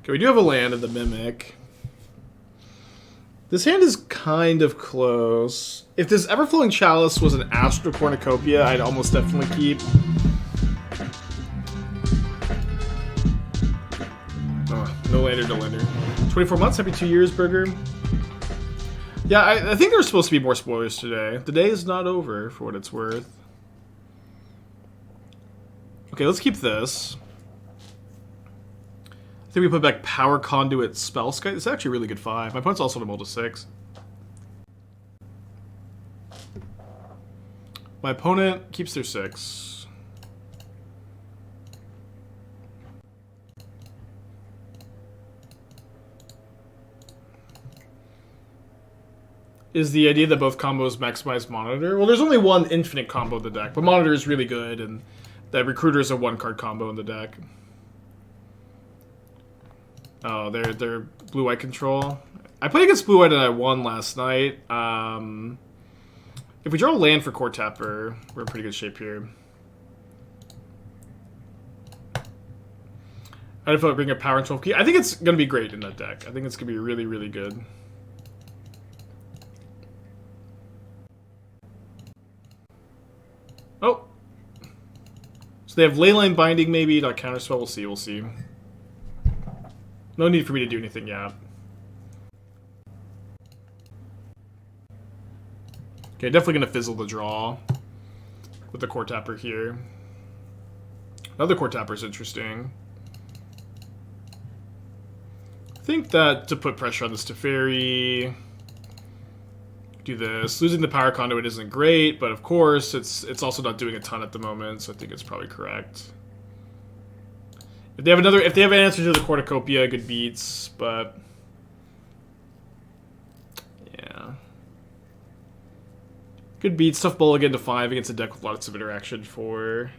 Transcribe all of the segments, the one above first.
Okay, we do have a land in the Mimic. This hand is kind of close. If this Everflowing Chalice was an Astral Cornucopia, I'd almost definitely keep. Oh, no lander, no lander. 24 months, happy 2 years, Burger. Yeah, I think there's supposed to be more spoilers today. The day is not over, for what it's worth. Okay, let's keep this. I think we put back Power Conduit Spellskite. It's actually a really good 5. My opponent's also on a to 6. My opponent keeps their 6. Is the idea that both combos maximize Monitor? Well, there's only one infinite combo in the deck, but Monitor is really good, and that Recruiter is a 1-card combo in the deck. Oh, they're blue-white control. I played against blue-white and I won last night. If we draw a land for Coretapper, we're in pretty good shape here. I'd have bring a Power Control Key. I think it's going to be great in that deck. I think it's going to be really, really good. Oh. So they have Leyline Binding maybe, not Counterspell. We'll see, we'll see. No need for me to do anything yet. Okay, definitely going to fizzle the draw with the Coretapper here. Another Coretapper is interesting. I think that to put pressure on this Teferi, do this. Losing the Power Conduit isn't great, but of course it's also not doing a ton at the moment, so I think it's probably correct. If they have an answer to the Cornucopia, good beats, but yeah. Good beats, tough mulligan to 5 against a deck with lots of interaction for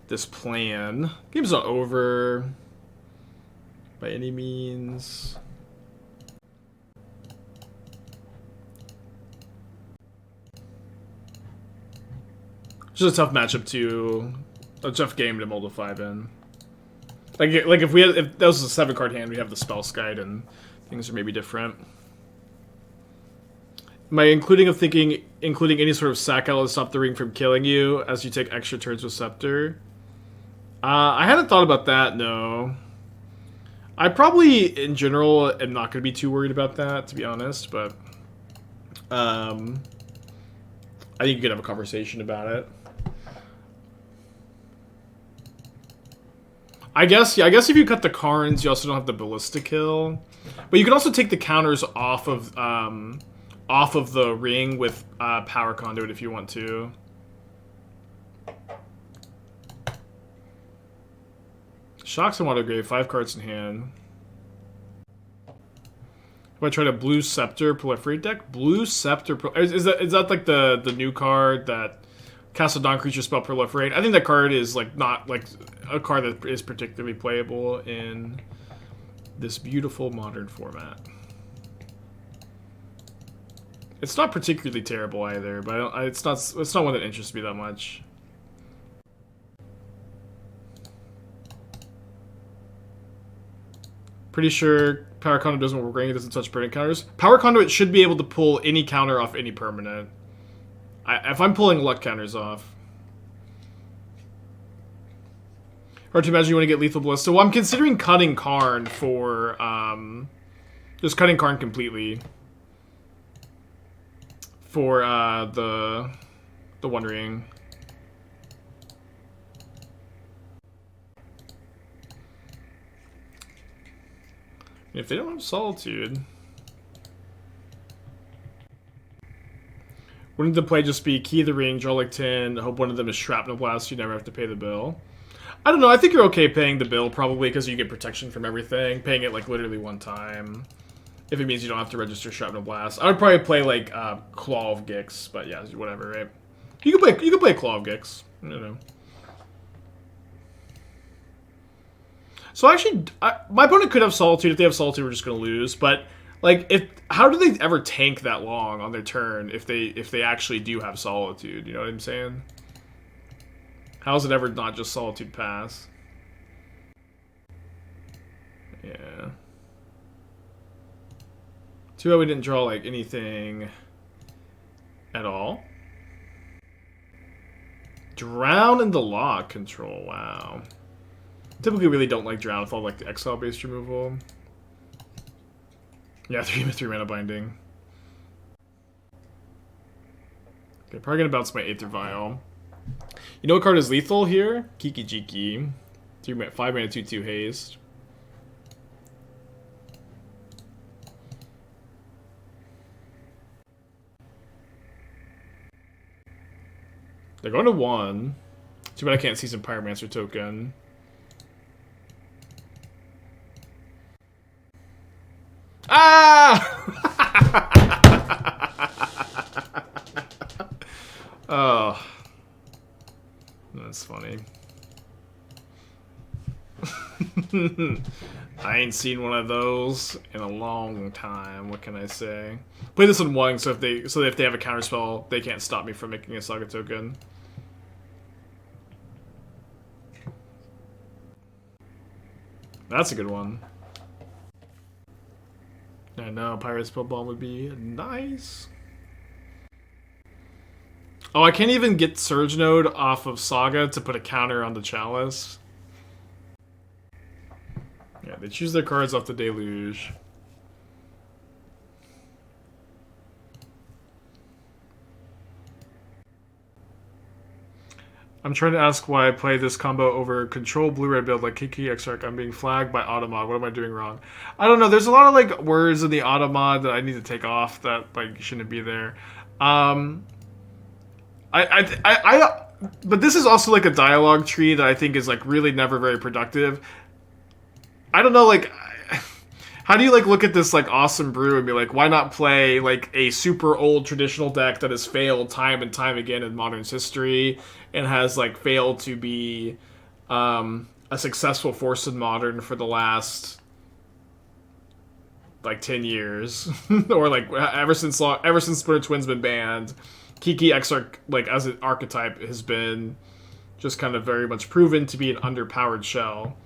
this plan. Game's not over by any means. Just a tough matchup too. A tough game to mold a 5 in. Like if that was a 7-card hand, we have the Spellskite and things are maybe different. Am I including any sort of sack outlet to stop the ring from killing you as you take extra turns with Scepter? I hadn't thought about that, no. I probably, in general, am not going to be too worried about that, to be honest, but I think you could have a conversation about it. I guess if you cut the Karns, you also don't have the Ballista kill. But you can also take the counters off of the ring with Power Conduit if you want to. Shocks and Water Grave, 5 cards in hand. If I try to Blue Scepter Proliferate deck? Blue Scepter is that like the new card that cast a non-creature spell Proliferate? I think that card is like not like a card that is particularly playable in this beautiful modern format. It's not particularly terrible either, but it's not one that interests me that much. Pretty sure Power Conduit doesn't work. It doesn't touch burning counters. Power Conduit should be able to pull any counter off any permanent. If I'm pulling luck counters off. Hard to imagine you want to get Lethal Ballista. Well, I'm considering cutting Karn for... just cutting Karn completely. For the One Ring. If they don't have Solitude... Wouldn't the play just be key the ring, draw like 10, hope one of them is Shrapnel Blast, you never have to pay the bill? I don't know, I think you're okay paying the bill probably because you get protection from everything. Paying it like literally one time. If it means you don't have to register Shrapnel Blast. I would probably play like Claw of Gix, but yeah, whatever, right? You can play Claw of Gix. I don't know. So actually, my opponent could have Solitude. If they have Solitude, we're just going to lose. But like, how do they ever tank that long on their turn if they actually do have Solitude? You know what I'm saying? How is it ever not just Solitude pass? Yeah. Too bad we didn't draw, like, anything at all. Drown in the Log control, wow. Typically really don't like Drown with all, like, the exile-based removal. Yeah, 3 mana binding. Okay, probably gonna bounce my Aether Vial. You know what card is lethal here? Kiki-Jiki. 5 mana 2/2 haste. They're going to 1. Too bad I can't see some Pyromancer token. Ah! Oh. That's funny. I ain't seen one of those in a long time. What can I say? Play this in 1, so if they have a counterspell, they can't stop me from making a Saga token. That's a good one. I know, Pirate Spellbomb would be nice. Oh, I can't even get Surge Node off of Saga to put a counter on the Chalice. Yeah, they choose their cards off the Deluge. I'm trying to ask why I play this combo over control blue-red build like Kiki Exarch. I'm being flagged by Automod. What am I doing wrong? I don't know. There's a lot of like words in the Automod that I need to take off that like shouldn't be there. But this is also like a dialogue tree that I think is like really never very productive. I don't know, like, how do you like look at this like awesome brew and be like, why not play like a super old traditional deck that has failed time and time again in Modern's history and has like failed to be a successful force in Modern for the last like 10 years or like ever since Splinter Twin's been banned. Kiki Exarch, like as an archetype, has been just kind of very much proven to be an underpowered shell.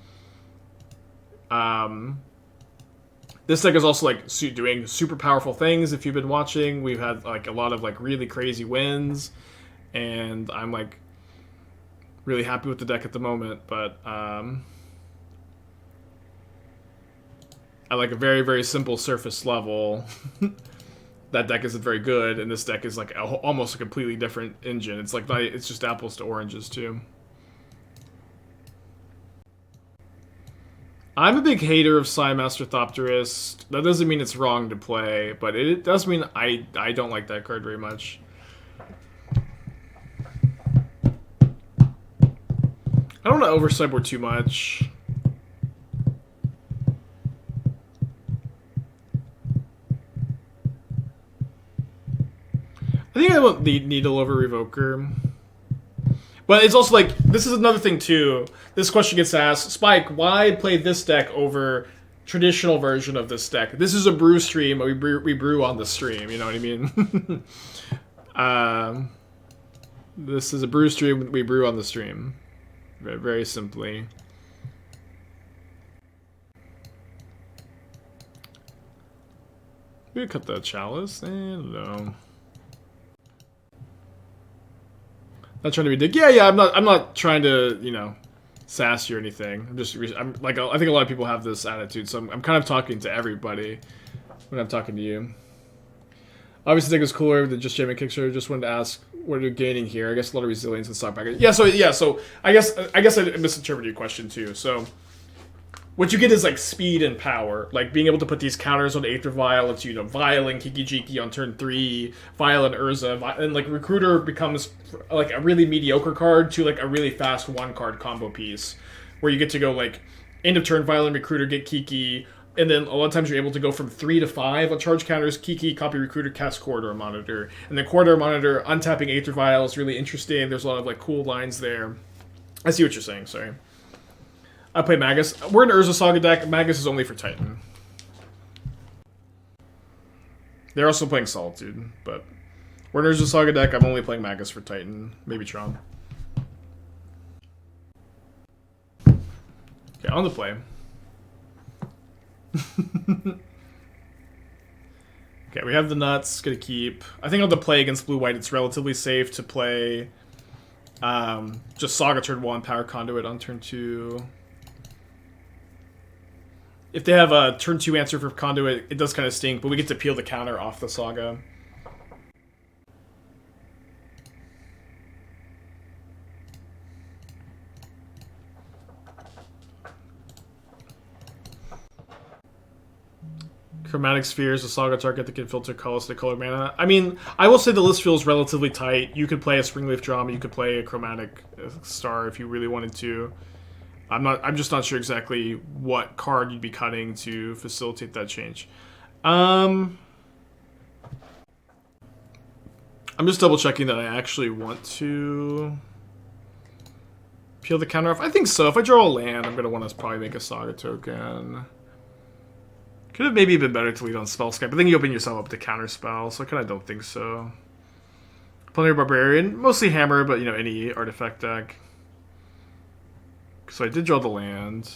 This deck is also like doing super powerful things. If you've been watching, we've had like a lot of like really crazy wins, and I'm like really happy with the deck at the moment. But I like a very, very simple surface level. That deck isn't very good, and this deck is like almost a completely different engine. It's like it's just apples to oranges too. I'm a big hater of Psymaster Thopterist. That doesn't mean it's wrong to play, but it does mean I don't like that card very much. I don't want to over-sideboard too much. I think I want the Needle over Revoker. But it's also like, this is another thing too. This question gets asked, Spike, why play this deck over traditional version of this deck? This is a brew stream, we brew on the stream, you know what I mean? This is a brew stream, we brew on the stream. Very, very simply. Maybe cut the Chalice? I don't know. Not trying to be dick. Yeah. I'm not trying to, you know, sass you or anything. I'm like, I think a lot of people have this attitude, so I'm kind of talking to everybody when I'm talking to you. Obviously, I think it's cooler than just jamming Kickstarter. Just wanted to ask, what are you gaining here? I guess a lot of resilience and stock package. Yeah. So I guess I misinterpreted your question too. So what you get is like speed and power, like being able to put these counters on Aether Vial. It's, you know, Vialing Kiki-Jiki on turn 3, Vial and Urza, and like Recruiter becomes like a really mediocre card to like a really fast 1-card combo piece, where you get to go like end of turn Vial and Recruiter, get Kiki, and then a lot of times you're able to go from 3 to 5 on charge counters, Kiki, copy Recruiter, cast Corridor Monitor, and then Corridor Monitor untapping Aether Vial is really interesting. There's a lot of like cool lines there. I see what you're saying. Sorry. I play Magus. We're an Urza Saga deck. Magus is only for Titan. They're also playing Solitude, but we're an Urza Saga deck. I'm only playing Magus for Titan. Maybe Tron. Okay, on the play. Okay, we have the nuts. Gonna keep. I think on the play against blue-white, it's relatively safe to play just Saga turn 1, Power Conduit on turn 2. If they have a turn 2 answer for Conduit, it does kind of stink, but we get to peel the counter off the Saga. Chromatic Spheres, a Saga target that can filter colors to color mana. I mean, I will say the list feels relatively tight. You could play a Springleaf Drama, you could play a Chromatic Star if you really wanted to. I'm just not sure exactly what card you'd be cutting to facilitate that change. I'm just double checking that I actually want to peel the counter off. I think so. If I draw a land, I'm going to want to probably make a Saga token. Could have maybe been better to lead on Spellskite, but then you open yourself up to counterspell, so I kind of don't think so. Plundering Barbarian, mostly hammer, but you know, any artifact deck. So I did draw the land.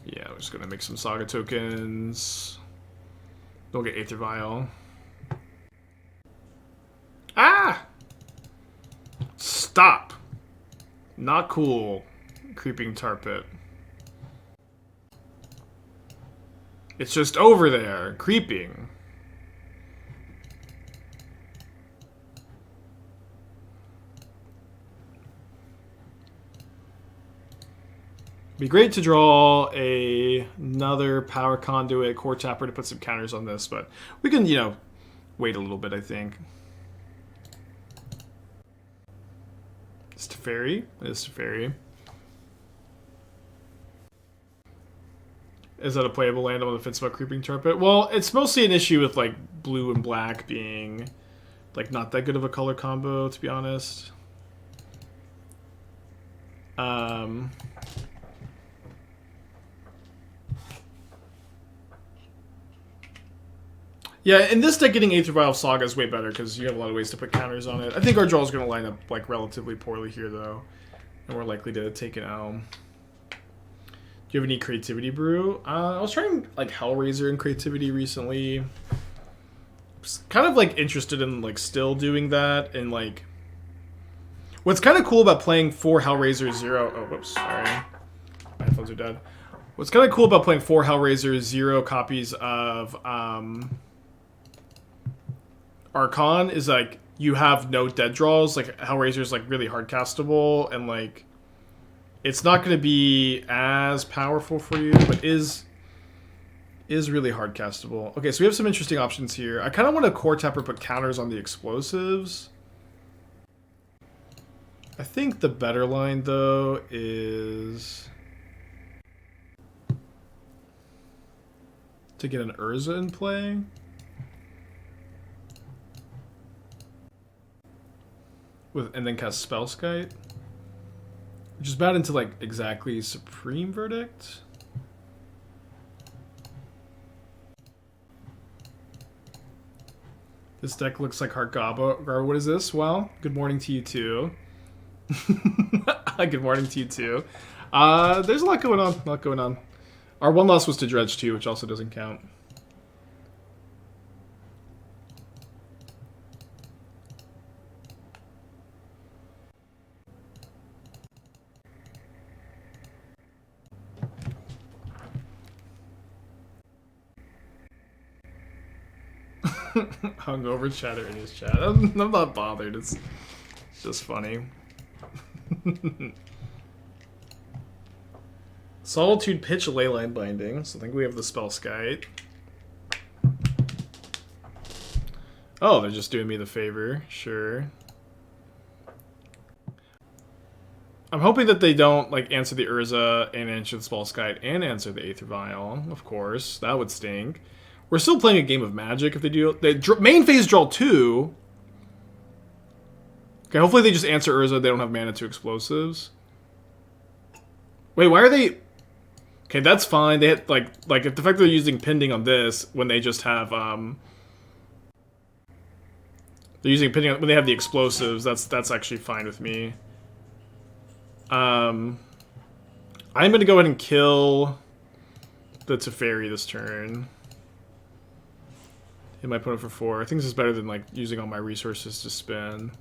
Yeah, we're just gonna make some Saga tokens. Don't get Aether Vial. Ah! Stop! Not cool. Creeping Tar Pit. It's just over there, creeping. Be great to draw another Power Conduit, Coretapper to put some counters on this, but we can, you know, wait a little bit, I think. It's Teferi. It's Teferi. Is that a playable land on the fence about Creeping Tar Pit? Well, it's mostly an issue with like blue and black being like not that good of a color combo, to be honest. Yeah, in this deck, getting Aether Vial Saga is way better because you have a lot of ways to put counters on it. I think our draw is going to line up like relatively poorly here, though, and we're likely to take an L. Do you have any creativity brew? I was trying like Hellraiser and creativity recently. Just kind of like interested in like still doing that, and like what's kind of cool about playing 4 Hellraiser 0. Oh, whoops, sorry, my headphones are dead. What's kind of cool about playing 4 Hellraiser 0 copies of Archon is like you have no dead draws. Like Hellraiser's like really hard castable, and like it's not going to be as powerful for you, but is really hard castable. Okay, so we have some interesting options here. I kind of want to Coretapper put counters on the explosives. I think the better line though is to get an Urza in play. And then cast Spellskite. Which is bad into like exactly Supreme Verdict. This deck looks like Heart Garbo. What is this? Well, good morning to you too. Good morning to you too. There's a lot going on. Our one loss was to Dredge too, which also doesn't count. Hungover chatter in his chat. I'm not bothered. It's just funny. Solitude Pitch Leyline Binding. So I think we have the Spellskite. Oh, they're just doing me the favor. Sure. I'm hoping that they don't like answer the Urza and answer the Spellskite and answer the Aether Vial. Of course, that would stink. We're still playing a game of Magic if they do. They main phase draw 2. Okay, hopefully they just answer Urza. They don't have mana to explosives. Wait, why are they? Okay, that's fine. They had like if the fact that they're using pending on this when they just have they're using pending when they have the explosives. That's actually fine with me. I'm gonna go ahead and kill the Teferi this turn. Hit my opponent for 4. I think this is better than like using all my resources to spin.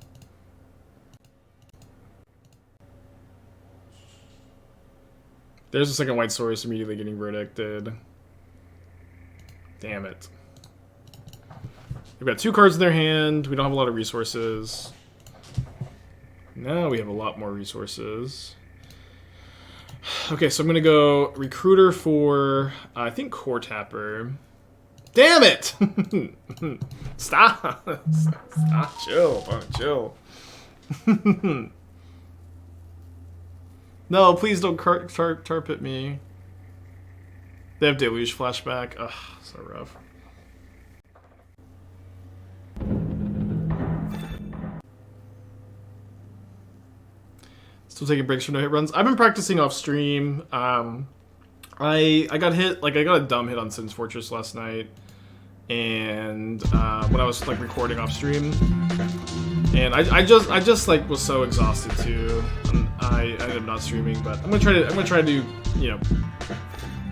There's a second white source immediately getting verdicted. Damn it. They've got 2 cards in their hand. We don't have a lot of resources. Now we have a lot more resources. Okay, so I'm going to go Recruiter for, I think, Coretapper. Damn it! Stop! Stop. Chill. Chill. No, please don't tarp at me. They have Deluge Flashback. Ugh, so rough. Still taking breaks from no hit runs. I've been practicing off stream. I got hit, like I got a dumb hit on Sin's Fortress last night, and when I was like recording off stream, and I just like was so exhausted too. I ended up not streaming, but I'm gonna try to you know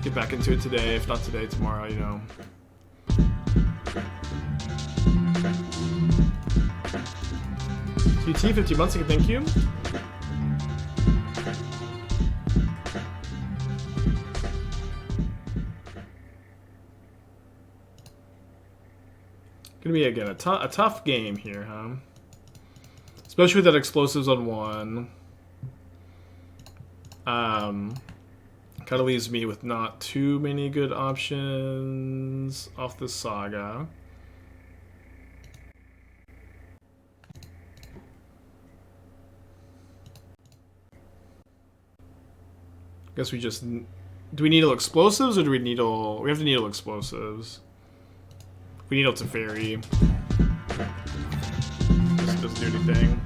get back into it today. If not today, tomorrow. You know. QT 50 months ago. Thank you. Gonna be again a tough game here, huh? Especially with that explosives on 1. Kind of leaves me with not too many good options off the Saga. Guess we just do we needle explosives or do we needle? We have to needle explosives. We needle Teferi. This doesn't do anything.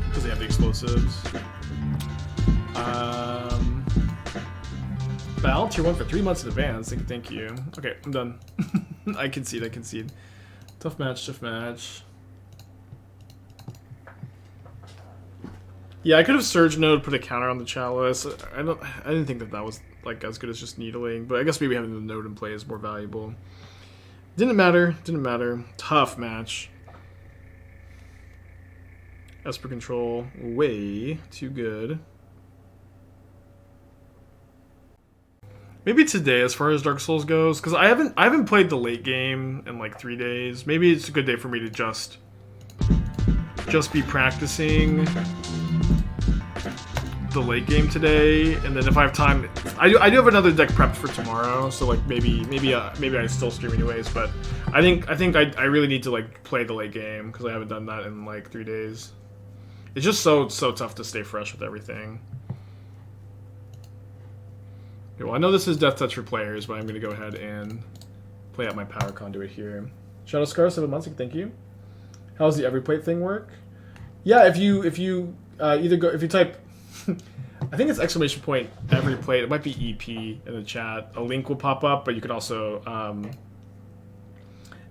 Because they have the explosives. Val, tier 1 for 3 months in advance. Thank you. Okay, I'm done. I concede. Tough match. Yeah, I could have Surge Node, put a counter on the Chalice. I didn't think that was like as good as just needling, but I guess maybe having the node in play is more valuable. Didn't matter. Tough match. Esper control, way too good. Maybe today, as far as Dark Souls goes, because I haven't played the late game in like 3 days. Maybe it's a good day for me to just be practicing the late game today, and then if I have time, I do have another deck prepped for tomorrow. So like maybe I still stream anyways. But I think I really need to like play the late game because I haven't done that in like 3 days. It's just so tough to stay fresh with everything. Okay, well, I know this is Death Touch for players, but I'm going to go ahead and play out my Power Conduit here. Shadow Scar 7 months. Thank you. How does the every plate thing work? Yeah, if you type I think it's exclamation point every plate. It might be EP in the chat. A link will pop up, but you could also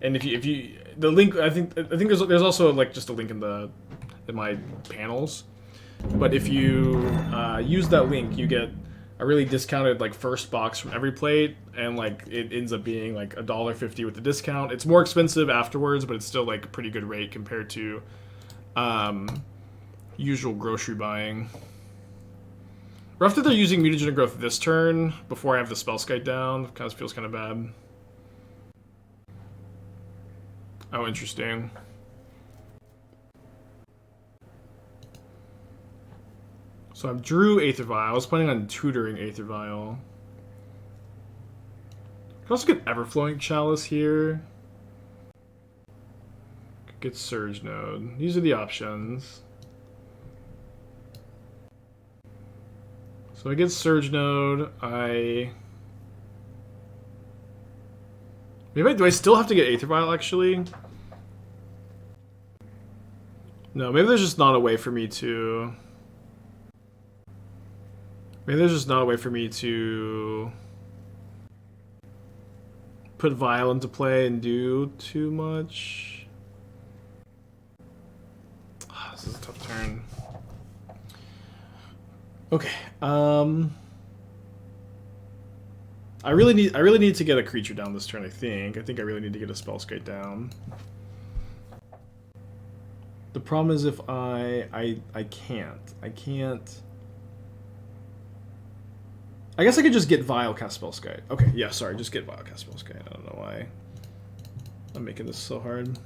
and if you the link I think there's also like just a link in my panels. But if you use that link, you get a really discounted like first box from every plate, and like it ends up being like $1.50 with the discount. It's more expensive afterwards, but it's still like a pretty good rate compared to usual grocery buying. Rough that they're using Mutagen Growth this turn before I have the Spellskite down. Kind of feels kind of bad. Oh, interesting. So I drew Aether Vial. I was planning on tutoring Aether Vial. Could also get Everflowing Chalice here. Could get Surge Node. These are the options. So I get Surge Node. Do I still have to get Aether Vial actually? No, maybe there's just not a way for me to. Maybe there's just not a way for me to put Vial into play and do too much. This is a tough turn. Okay. I really need to get a creature down this turn, I think. I really need to get a Spellskite down. The problem is if I can't. I guess I could just get Vial, cast Spellskite. Okay, yeah, sorry, just get Vial, cast Spellskite. I don't know why I'm making this so hard.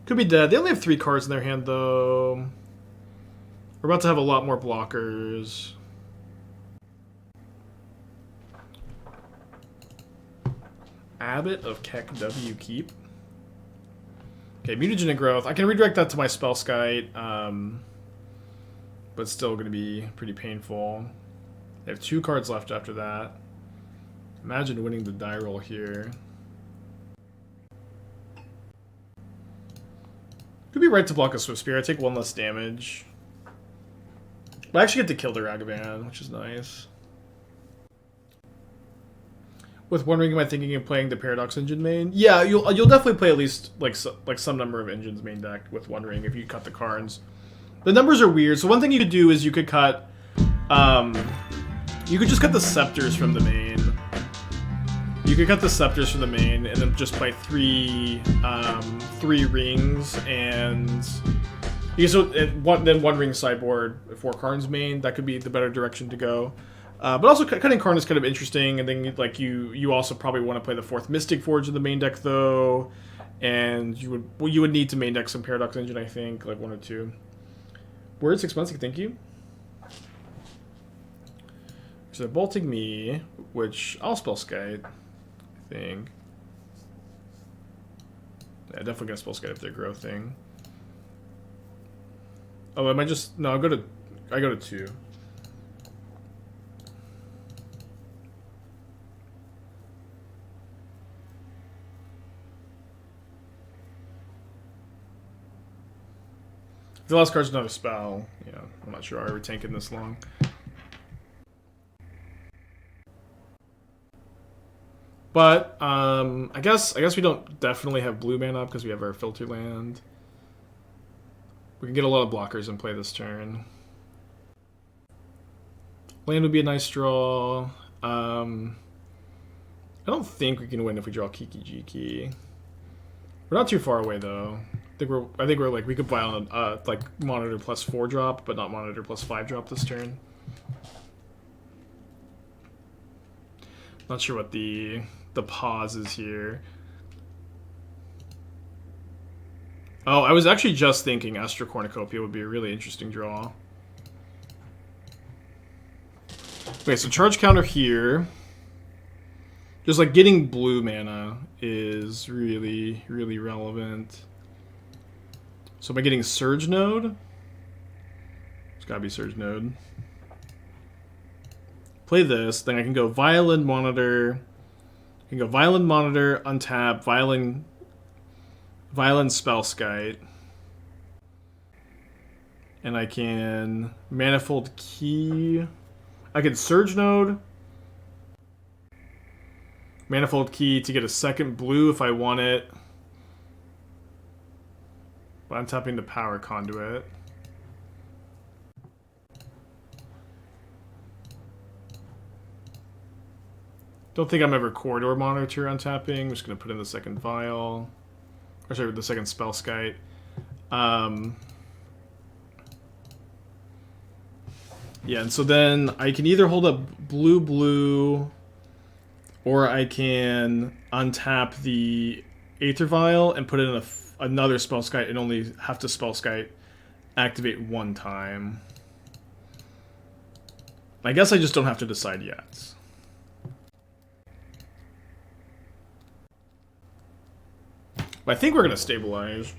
Could be dead. They only have 3 cards in their hand, though. We're about to have a lot more blockers. Abbot of Keck W Keep. Okay, Mutagenic Growth. I can redirect that to my Spellskite, but it's still going to be pretty painful. They have 2 cards left after that. Imagine winning the die roll here. Could be right to block a Swift Spear. I take 1 less damage. But I actually get to kill the Ragavan, which is nice. With Wondering, am I thinking of playing the Paradox Engine main? Yeah, you'll definitely play at least like some number of engines main deck with Wondering if you cut the cards. The numbers are weird. So one thing you could do is you could cut, you could just cut the Scepters from the main. You could cut the Scepters from the main and then just play 3 rings and then 1 ring sideboard 4 cards main. That could be the better direction to go. But also cutting Karn is kind of interesting, and then like you also probably want to play the 4th Mystic Forge in the main deck though, and you would need to main deck some Paradox Engine, I think, like 1 or 2. Word 6 months, thank you. So they're bolting me, which I'll Spellskite, I think. Yeah, definitely gonna Spellskite if they're growthing. Oh, am I just no? I go to 2. The last card's another spell. Yeah, I'm not sure why we're tanking this long. But I guess we don't definitely have blue mana because we have our filter land. We can get a lot of blockers and play this turn. Land would be a nice draw. I don't think we can win if we draw Kiki-Jiki. We're not too far away though. I think we're like we could buy on like monitor plus 4 drop, but not monitor plus 5 drop this turn. Not sure what the pause is here. Oh, I was actually just thinking Astral Cornucopia would be a really interesting draw. Okay, so charge counter here. Just like getting blue mana is really, really relevant. So am I getting Surge Node? It's gotta be Surge Node. Play this, then I can go Violin Monitor. I can go Violin Monitor, untap, Violin Spellskite. And I can Manifold Key. I can Surge Node. Manifold Key to get a 2nd blue if I want it. But I'm tapping the Power Conduit. Don't think I'm ever Corridor Monitor untapping. I'm just going to put in the 2nd Vial. Or sorry, the 2nd Spellskite. Yeah, and so then I can either hold up blue, or I can untap the Aether Vial and put it in another Spellskite and only have to Spellskite activate 1 time. I guess I just don't have to decide yet. But I think we're going to stabilize.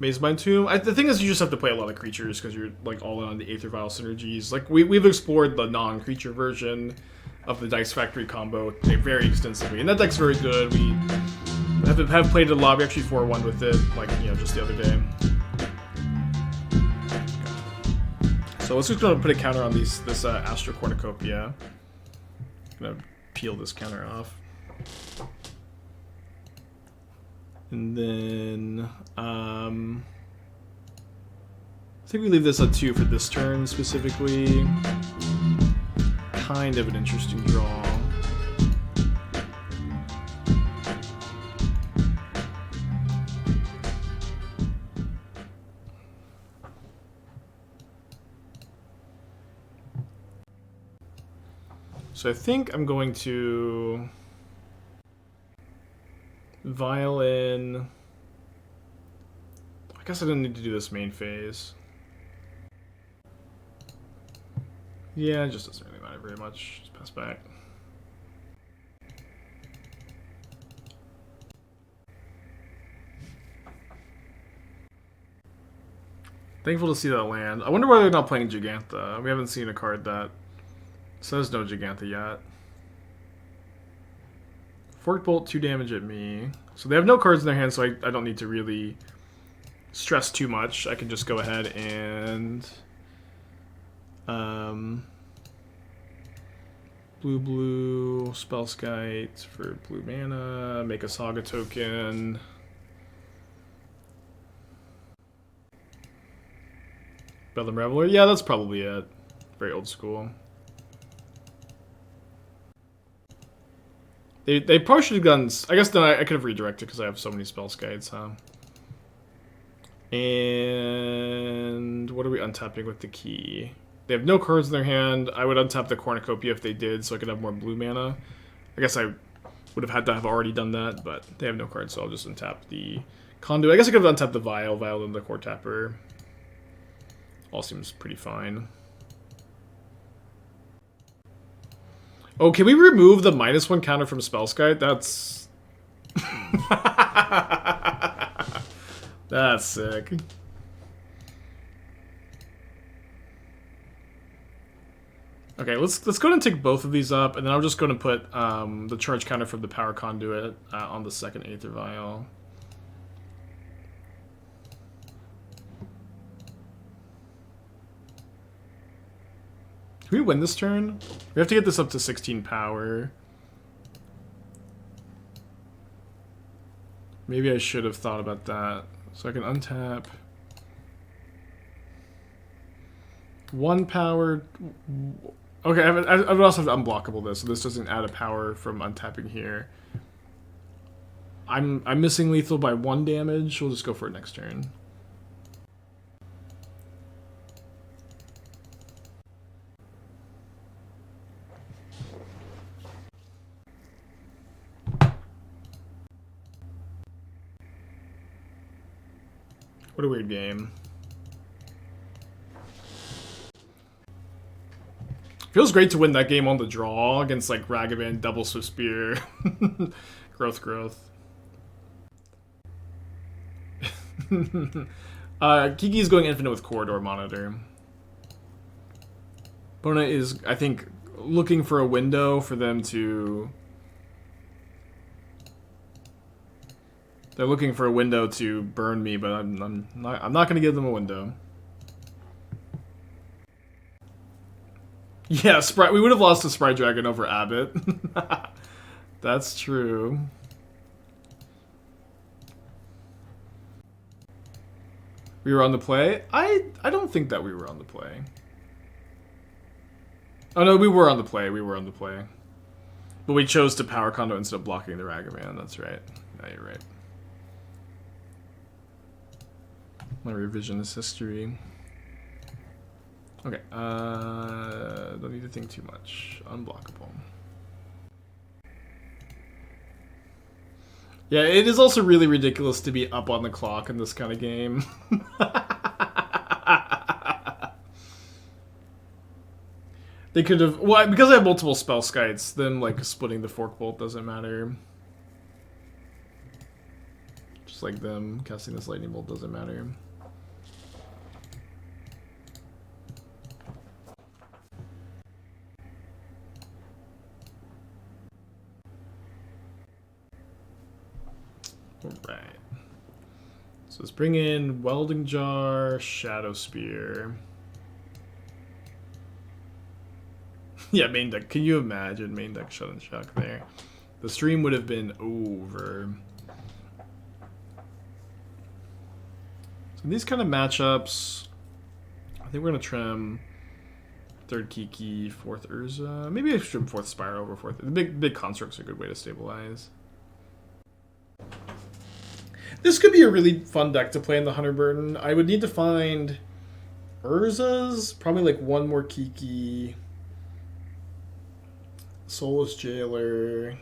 Mazebind Tomb. The thing is, you just have to play a lot of creatures because you're like all in on the Aether Vial synergies. Like we've explored the non-creature version of the Dice Factory combo very extensively, and that deck's very good. We have played it a lot. We actually 4-1 with it, like just the other day. So let's just go and put a counter on this Astral Cornucopia. I'm gonna peel this counter off. And then think we leave this at 2 for this turn specifically. Kind of an interesting draw. So I think I'm going to Vial in. I guess I didn't need to do this main phase. Yeah, it just doesn't really matter very much. Just pass back. Thankful to see that land. I wonder why they're not playing Gigantha. We haven't seen a card that says no Gigantha yet. Fork Bolt, 2 damage at me. So they have no cards in their hand, so I don't need to really stress too much. I can just go ahead and blue Spellskite for blue mana, make a Saga token. Welding Reveler, yeah, that's probably it. Very old school. They probably should have done. I guess then I could have redirected because I have so many Spellskites, huh? And what are we untapping with the key? They have no cards in their hand. I would untap the Cornucopia if they did, so I could have more blue mana. I guess I would have had to have already done that, but they have no cards, so I'll just untap the Conduit. I guess I could have untapped the Vial and the Coretapper. All seems pretty fine. Oh, can we remove the -1 counter from Spellskite? That's... That's sick. Okay, let's go ahead and take both of these up, and then I'm just going to put the charge counter from the Power Conduit on the second Aether Vial. Can we win this turn? We have to get this up to 16 power. Maybe I should have thought about that. So I can untap. 1 power. Okay, I would also have to unblockable this, so this doesn't add a power from untapping here. I'm missing lethal by 1 damage. We'll just go for it next turn. What a weird game. Feels great to win that game on the draw against like Ragavan, Double Swift Spear, growth. Kiki is going infinite with Corridor Monitor. Bona is, I think, looking for a window for them to... They're looking for a window to burn me, but I'm not going to give them a window. Yeah, Sprite. We would have lost to Sprite Dragon over Abbott. That's true. We were on the play? I don't think that we were on the play. Oh no, we were on the play. We were on the play. But we chose to Power Conduit instead of blocking the Ragavan. That's right. No, you're right. My revisionist history. Okay, don't need to think too much. Unblockable. Yeah, it is also really ridiculous to be up on the clock in this kind of game. They could have... Well, because I have multiple Spellskites, then, like, splitting the Fork Bolt doesn't matter. Just like them, casting this Lightning Bolt doesn't matter. Alright. So let's bring in Welding Jar, Shadow Spear. Yeah, main deck. Can you imagine main deck Shut and Chuck there? The stream would have been over. So these kind of matchups, think we're gonna trim 3rd Kiki, 4th Urza. Maybe I should trim 4th Spyro over 4th. The big constructs are a good way to stabilize. This could be a really fun deck to play in the Hunter Burden. I would need to find Urza's, probably like one more Kiki, Soulless Jailer,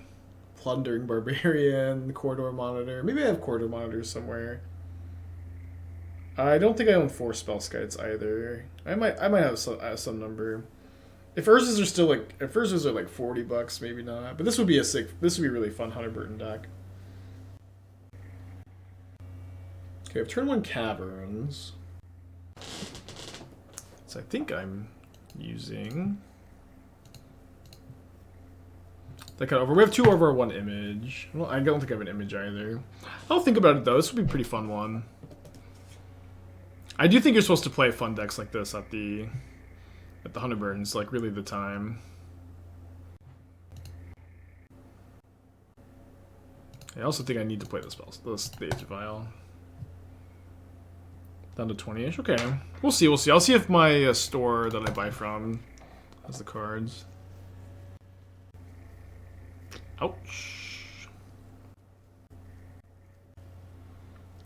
Plundering Barbarian, Corridor Monitor. Maybe I have Corridor Monitors somewhere. I don't think I own 4 Spellskites either. I might have some number. If Urza's are still like, if Urza's are like $40, maybe not. But this would be a a really fun Hunter Burden deck. Okay, I have turn 1 Caverns. So I think I'm using that kind of over. We have 2 over 1 image. Well, I don't think I have an image either. I'll think about it though. This would be a pretty fun one. I do think you're supposed to play fun decks like this at the Hunter Burdens, like really the time. I also think I need to play the Aether Vial. Down to 20-ish. Okay. We'll see. I'll see if my store that I buy from has the cards. Ouch.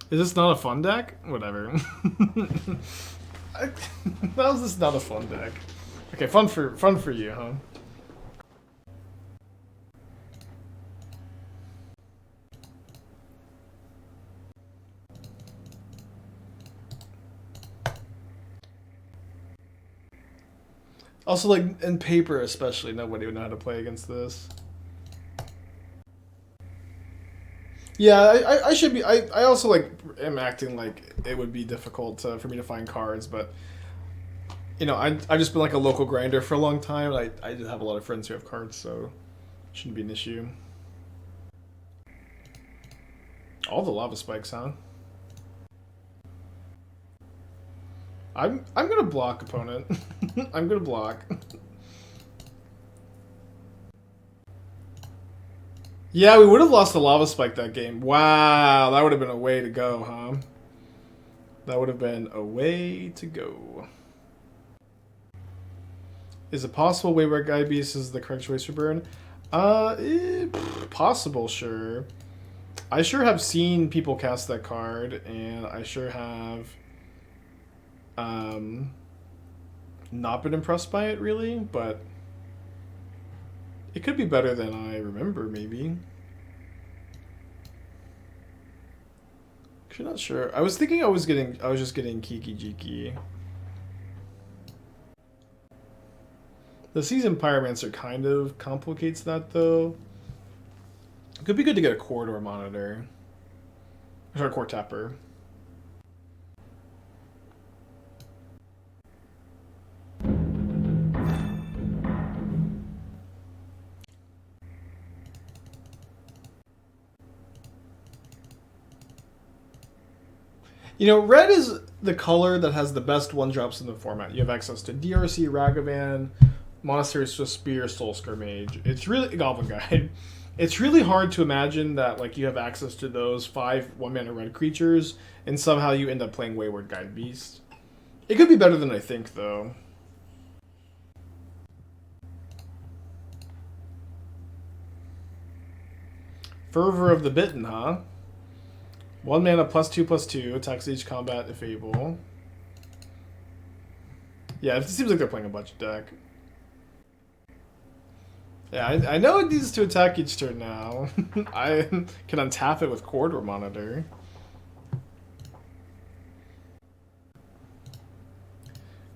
Is this not a fun deck? Whatever. How is this not a fun deck? Okay, fun for you, huh? Also, like, in paper especially, nobody would know how to play against this. Yeah, I should be... I also, like, am acting like it would be difficult for me to find cards, but... You know, I've just been, like, a local grinder for a long time, and I just have a lot of friends who have cards, so... It shouldn't be an issue. All the lava spikes, huh? I'm gonna block, opponent. I'm gonna block. Yeah, we would have lost the lava spike that game. Wow, that would have been a way to go, huh? That would have been a way to go. Is it possible Wayward Guide Beast is the correct choice for burn? Possible, sure. I sure have seen people cast that card, and I sure have not been impressed by it, really, but it could be better than I remember, maybe. Actually, not sure. I was thinking I was just getting Kiki-Jiki. The Seasoned Pyromancer kind of complicates that, though. It could be good to get a Corridor Monitor. Or a Coretapper. You know, red is the color that has the best 1-drops in the format. You have access to DRC, Ragavan, Monastery Swift Spear, Soulscar Mage. It's really... Goblin Guide. It's really hard to imagine that, like, you have access to those 5 1-mana red creatures, and somehow you end up playing Wayward Guide Beast. It could be better than I think, though. Fervor of the Bitten, huh? 1 mana +2/+2, attacks each combat if able. Yeah, it seems like they're playing a budget deck. Yeah, I know it needs to attack each turn now. I can untap it with Corridor Monitor.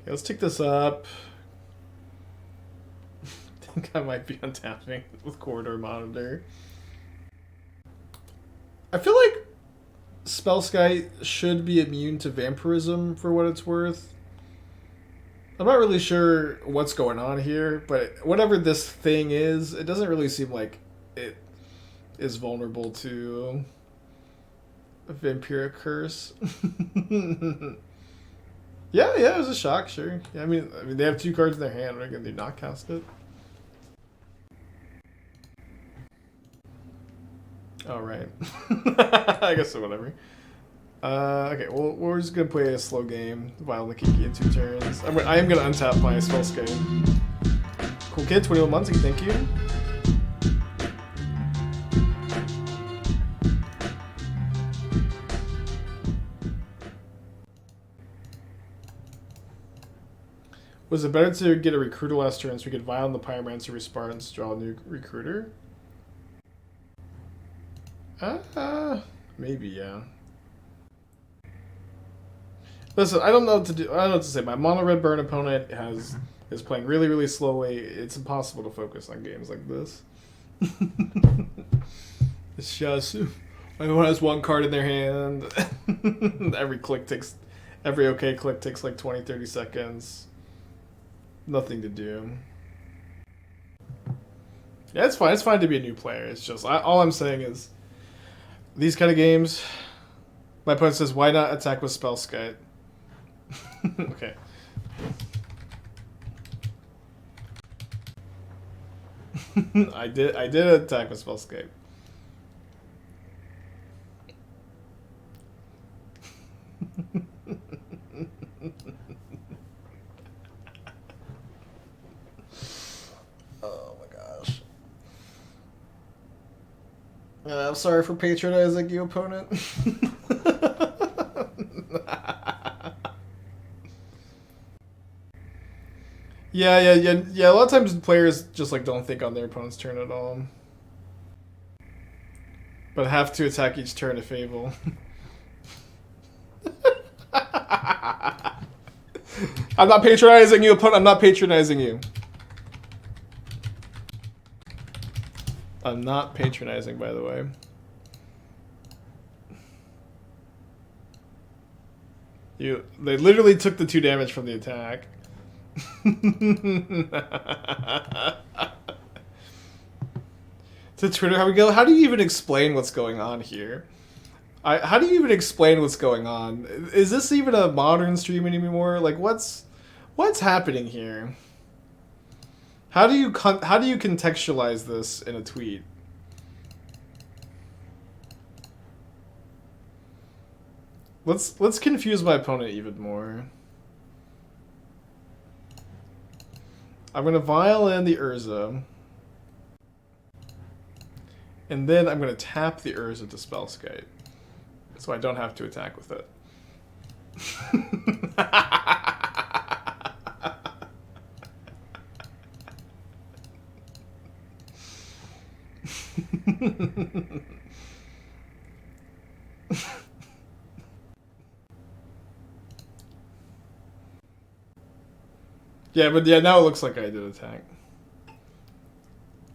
Okay, let's take this up. I think I might be untapping with Corridor Monitor. I feel like Spellskite should be immune to vampirism for what it's worth. I'm not really sure what's going on here, but whatever this thing is, it doesn't really seem like it is vulnerable to a Vampiric Curse. yeah, it was a shock, sure. Yeah, I mean they have 2 cards in their hand, right? Can they not cast it? Oh, right. I guess so, whatever. Okay, well, we're just gonna play a slow game. Vial the Kiki in 2 turns. I am gonna untap my Spellskite. Cool kid, 21 months, thank you. Was it better to get a Recruiter last turn so we could Vial the Pyromancer respond and draw a new Recruiter? Maybe, yeah. Listen, I don't know what to do. I don't know what to say. My mono red burn opponent is playing really, really slowly. It's impossible to focus on games like this. It's just everyone has 1 card in their hand. every OK click takes like 20-30 seconds. Nothing to do. Yeah, it's fine. It's fine to be a new player. It's just all I'm saying is these kind of games. My opponent says, "Why not attack with Spellskite?" Okay. I did attack with Spellskite. Oh my gosh. I'm sorry for patronizing you, opponent. Yeah. A lot of times players just like don't think on their opponent's turn at all, but have to attack each turn to Fable. I'm not patronizing you, opponent. I'm not patronizing you. I'm not patronizing, by the way. They literally took the 2 damage from the attack. To Twitter, how we go? How do you even explain what's going on here? How do you even explain what's going on? Is this even a modern stream anymore? Like, what's happening here? How do you contextualize this in a tweet? Let's confuse my opponent even more. I'm gonna Vial in the Urza. And then I'm gonna tap the Urza to Spellskite. So I don't have to attack with it. Yeah, but yeah, now it looks like I did attack.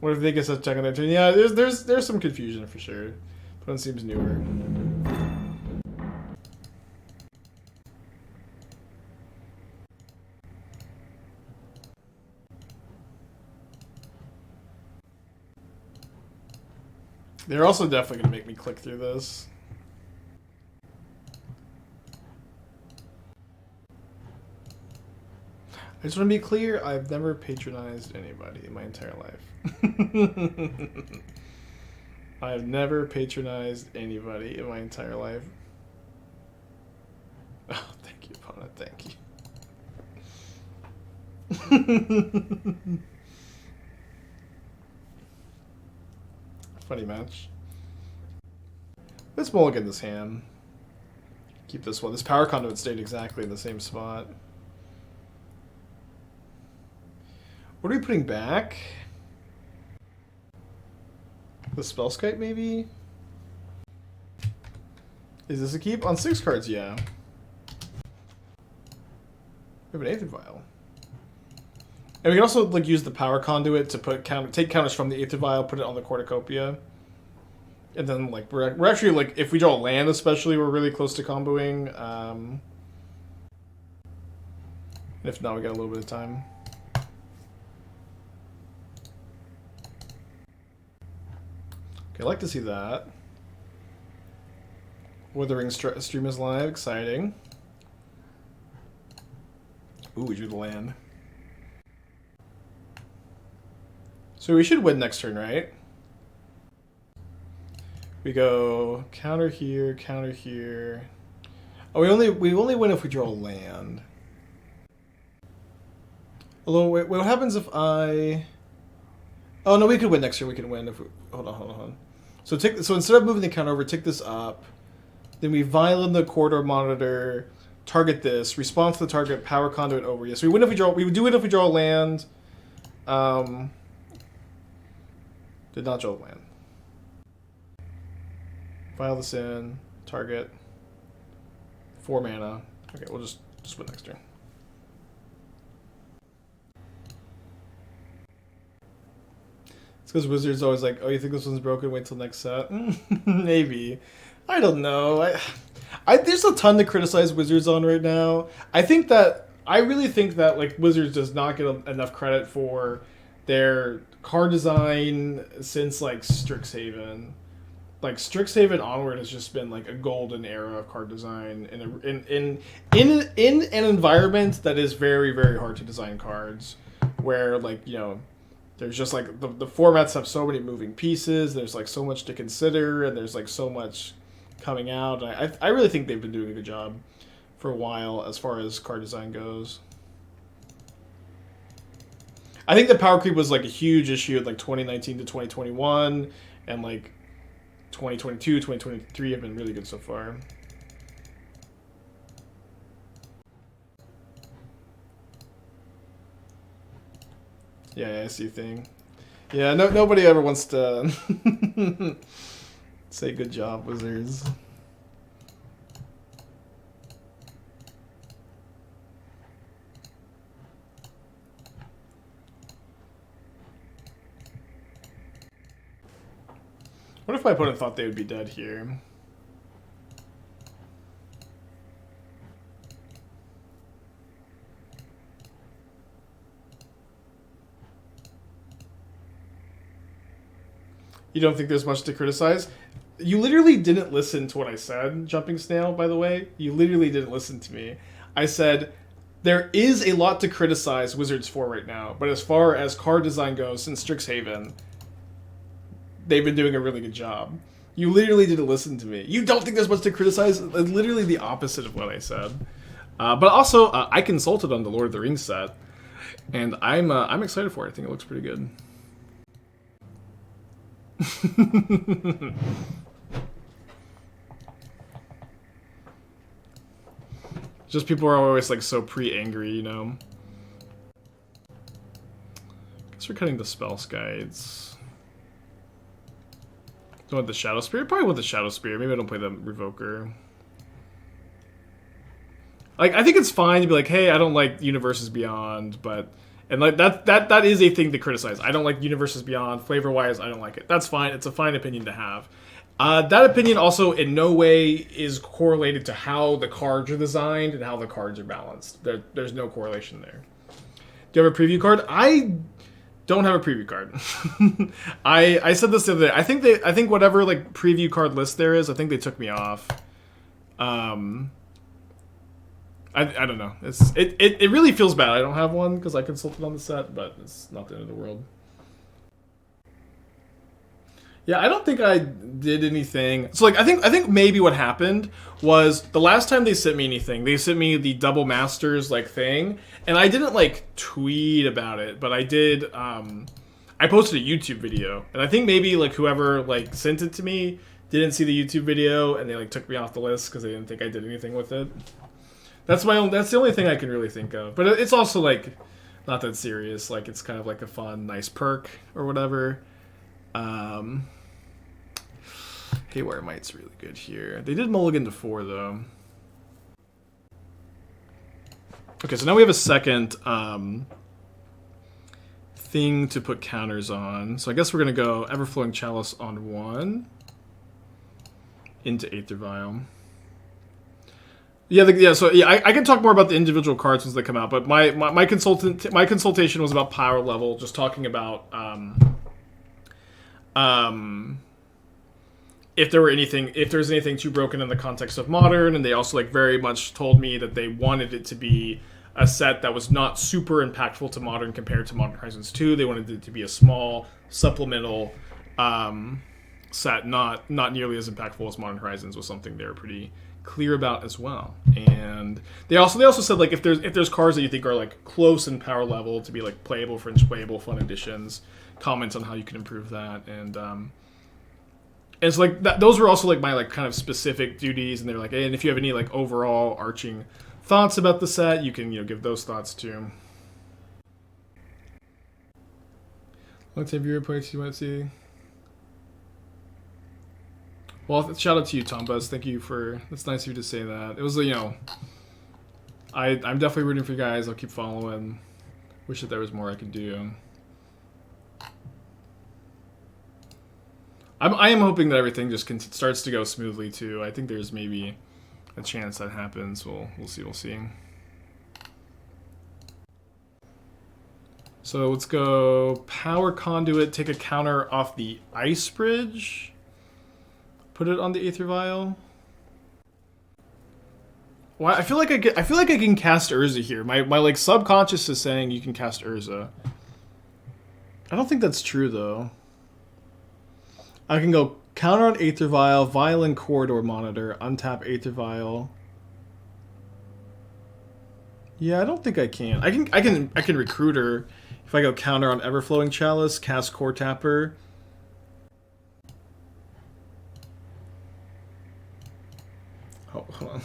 What if they get such check on their turn? Yeah, there's some confusion for sure. But it seems newer. They're also definitely gonna make me click through this. I just want to be clear, I've never patronized anybody in my entire life. I've never patronized anybody in my entire life. Oh, thank you, opponent, thank you. Funny match. Let's mulligan this hand. Keep this one. This Power Conduit stayed exactly in the same spot. What are we putting back? The Spellskite, maybe? Is this a keep? On 6 cards, yeah. We have an Aether Vial. And we can also like use the Power Conduit to take counters from the Aether Vial, put it on the Cornucopia. And then like we're actually like, if we draw land especially, we're really close to comboing. If not, we got a little bit of time. Okay, I like to see that. Withering stream is live, exciting. Ooh, we drew the land. So we should win next turn, right? We go counter here, Oh, we only win if we draw a land. Although, wait, what happens if I... Oh, no, we could win next turn. We can win if we... Hold on. So instead of moving the counter over, take this up. Then we Vial in the corridor monitor, target this, response to the target, Power Conduit over. Yes, we win if we draw... We would do it if we draw a land. Did not draw a land. Vial this in, target, 4 mana. Okay, we'll just win next turn. It's because Wizards always like, oh, you think this one's broken? Wait till next set. Maybe. I don't know. There's a ton to criticize Wizards on right now. I really think that like Wizards does not get enough credit for their card design since like Strixhaven. Like Strixhaven onward has just been like a golden era of card design in an environment that is very, very hard to design cards, where like, you know, there's just like the formats have so many moving pieces, there's like so much to consider, and there's like so much coming out. I really think they've been doing a good job for a while as far as card design goes. I think the power creep was like a huge issue at like 2019 to 2021, and like 2022, 2023 have been really good so far. Yeah, I see thing. Yeah, nobody ever wants to say good job, Wizards. What if my opponent thought they would be dead here? You don't think there's much to criticize? You literally didn't listen to what I said, Jumping Snail, by the way. You literally didn't listen to me. I said, there is a lot to criticize Wizards for right now, but as far as card design goes since Strixhaven, they've been doing a really good job. You literally didn't listen to me. You don't think there's much to criticize? Literally the opposite of what I said. But also, I consulted on the Lord of the Rings set, and I'm excited for it. I think it looks pretty good. Just people are always like so pre-angry, you know. Guess we're cutting the Spellskites. Don't want the Shadow Spear? Probably want the Shadow Spear. Maybe I don't play the Revoker. Like, I think it's fine to be like, hey, I don't like Universes Beyond, but... And like that is a thing to criticize. I don't like Universes Beyond. Flavor-wise, I don't like it. That's fine. It's a fine opinion to have. That opinion also in no way is correlated to how the cards are designed and how the cards are balanced. There's no correlation there. Do you have a preview card? I don't have a preview card. I said this the other day. I think whatever like preview card list there is, I think they took me off. I don't know. It really feels bad. I don't have one because I consulted on the set, but it's not the end of the world. Yeah, I don't think I did anything. So like I think maybe what happened was the last time they sent me anything, they sent me the Double Masters like thing, and I didn't like tweet about it, but I did. I posted a YouTube video, and I think maybe like whoever like sent it to me didn't see the YouTube video, and they like took me off the list because they didn't think I did anything with it. That's the only thing I can really think of. But it's also like not that serious. Like it's kind of like a fun, nice perk or whatever. Haywire Mite's really good here. They did mulligan to 4 though. Okay, so now we have a second thing to put counters on. So I guess we're gonna go Everflowing Chalice on 1 into Aether Vial. Yeah, so I can talk more about the individual cards once they come out, but my consultation was about power level, just talking about if there's anything too broken in the context of Modern, and they also like very much told me that they wanted it to be a set that was not super impactful to Modern compared to Modern Horizons 2. They wanted it to be a small supplemental set, not nearly as impactful as Modern Horizons was something they were pretty clear about as well. And they also said like if there's cards that you think are like close in power level to be like playable for playable fun editions, comment on how you can improve that. And it's like those were also like my like kind of specific duties, and they're like, hey, and if you have any like overall arching thoughts about the set, you can give those thoughts too. What type of viewer points you want to see? Well, shout out to you, Tom Buzz. Thank you for... It's nice of you to say that. It was, I'm definitely rooting for you guys. I'll keep following. Wish that there was more I could do. I am hoping that everything just starts to go smoothly, too. I think there's maybe a chance that happens. We'll see. So let's go Power Conduit, take a counter off the Ice Bridge. Put it on the Aether Vial. Well, I feel like I can cast Urza here. My like subconscious is saying you can cast Urza. I don't think that's true though. I can go counter on Aether Vial, Vial and Corridor Monitor, untap Aether Vial. Yeah, I don't think I can. I can Recruiter if I go counter on Everflowing Chalice, cast Coretapper. Oh, hold on.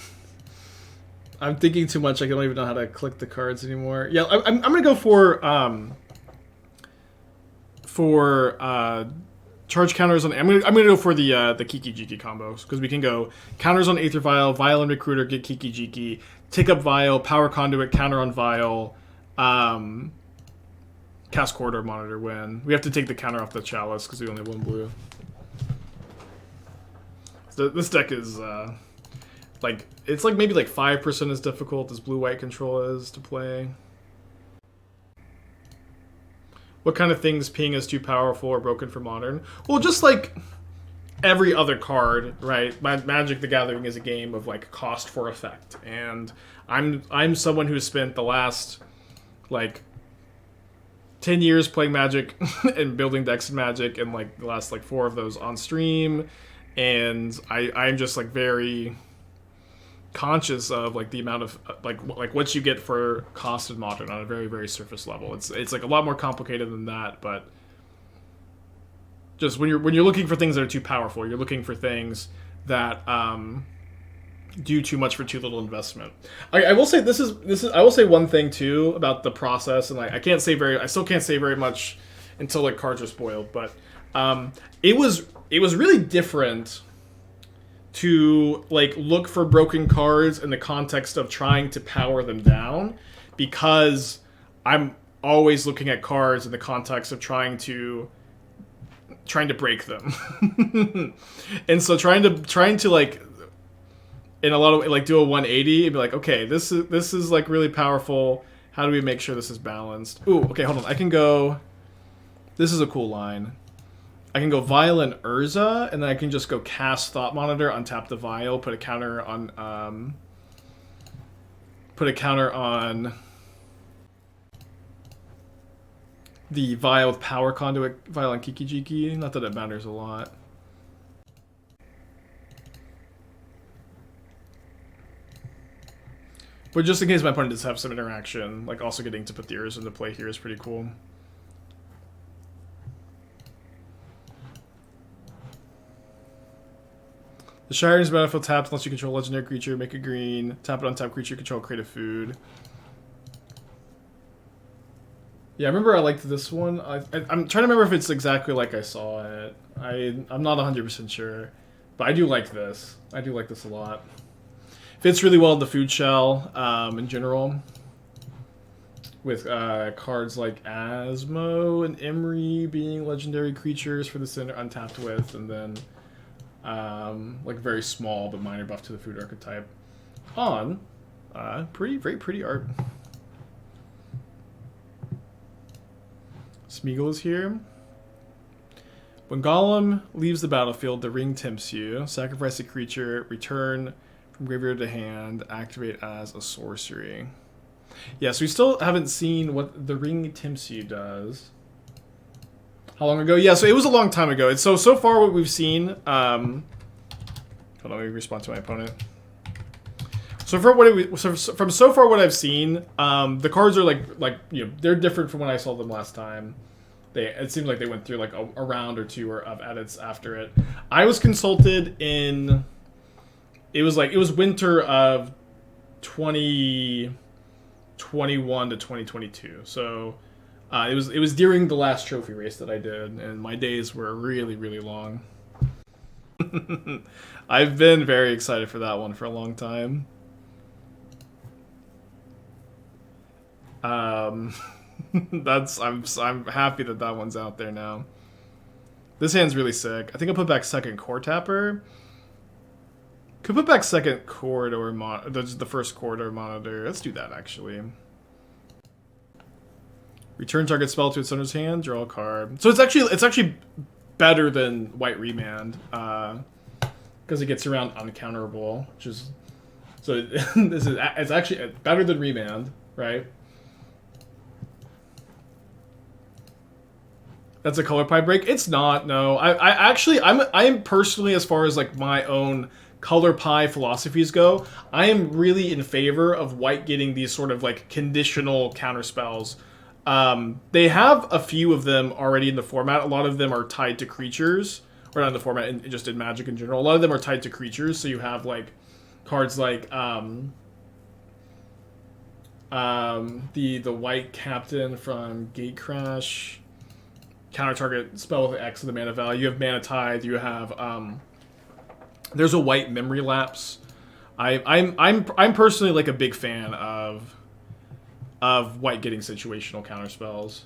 I'm thinking too much. I don't even know how to click the cards anymore. Yeah, I'm gonna go for charge counters on. I'm gonna go for the Kiki-Jiki combos, because we can go counters on Aether Vial, Vial and Recruiter, get Kiki-Jiki, take up Vial, Power Conduit, counter on Vial, cast Corridor Monitor. When we have to take the counter off the Chalice because we only have one blue. So this deck is. Like, it's like maybe like 5% as difficult as blue-white control is to play. What kind of things ping is too powerful or broken for modern? Well, just like every other card, right? Magic the Gathering is a game of like cost for effect. And I'm someone who's spent the last like 10 years playing Magic and building decks in Magic, and like the last like 4 of those on stream. And I'm just like very conscious of like the amount of like what you get for cost in modern on a very, very surface level. It's like a lot more complicated than that, but just when you're looking for things that are too powerful, you're looking for things that do too much for too little investment. I will say this is I will say one thing too about the process, and like I still can't say very much until like cards are spoiled, but it was really different to like look for broken cards in the context of trying to power them down, because I'm always looking at cards in the context of trying to break them. And so trying to like in a lot of like do a 180 and be like, okay, this is like really powerful. How do we make sure this is balanced? Ooh, okay, hold on. I can go. This is a cool line. I can go Vial and Urza, and then I can just go cast Thought Monitor, untap the Vial, put a counter on the Vial with Power Conduit, Vial and Kiki-Jiki. Not that it matters a lot. But just in case my opponent does have some interaction, like also getting to put the Urza into play here is pretty cool. The Shire is battlefield tapped unless you control a legendary creature, make a green, tap it on tap creature, control, create a food. Yeah, I remember I liked this one. I'm trying to remember if it's exactly like I saw it. I'm not 100% sure. But I do like this. I do like this a lot. Fits really well in the food shell in general. With cards like Asmo and Emery being legendary creatures for the center untapped with, and then like very small but minor buff to the food archetype on very pretty art. Smeagol is here. When Golem leaves the battlefield, the ring tempts you. Sacrifice a creature, return from graveyard to hand, activate as a sorcery. Yeah, so we still haven't seen what the ring tempts you does. How long ago? Yeah, so it was a long time ago. So far what we've seen... hold on, let me respond to my opponent. So from so far what I've seen, the cards are like they're different from when I saw them last time. It seemed like they went through like a round or two of edits after it. I was consulted in. It was winter of 2021 to 2022. So it was during the last trophy race that I did, and my days were really, really long. I've been very excited for that one for a long time. I'm happy that that one's out there now. This hand's really sick. I think I'll put back second Coretapper. Could put back second corridor the first corridor monitor. Let's do that actually. Return target spell to its owner's hand. Draw a card. So it's actually better than White Remand because it gets around uncounterable, which is so. It's actually better than Remand, right? That's a color pie break. It's not. No, I'm personally, as far as like my own color pie philosophies go, I am really in favor of white getting these sort of like conditional counter spells. They have a few of them already in the format. A lot of them are tied to creatures, or not in the format, just in Magic in general. A lot of them are tied to creatures. So you have like cards like the white captain from Gatecrash. Counter target spell with X of the mana value. You have Mana Tithe. You have there's a white Memory Lapse. I'm personally like a big fan of white getting situational counter spells,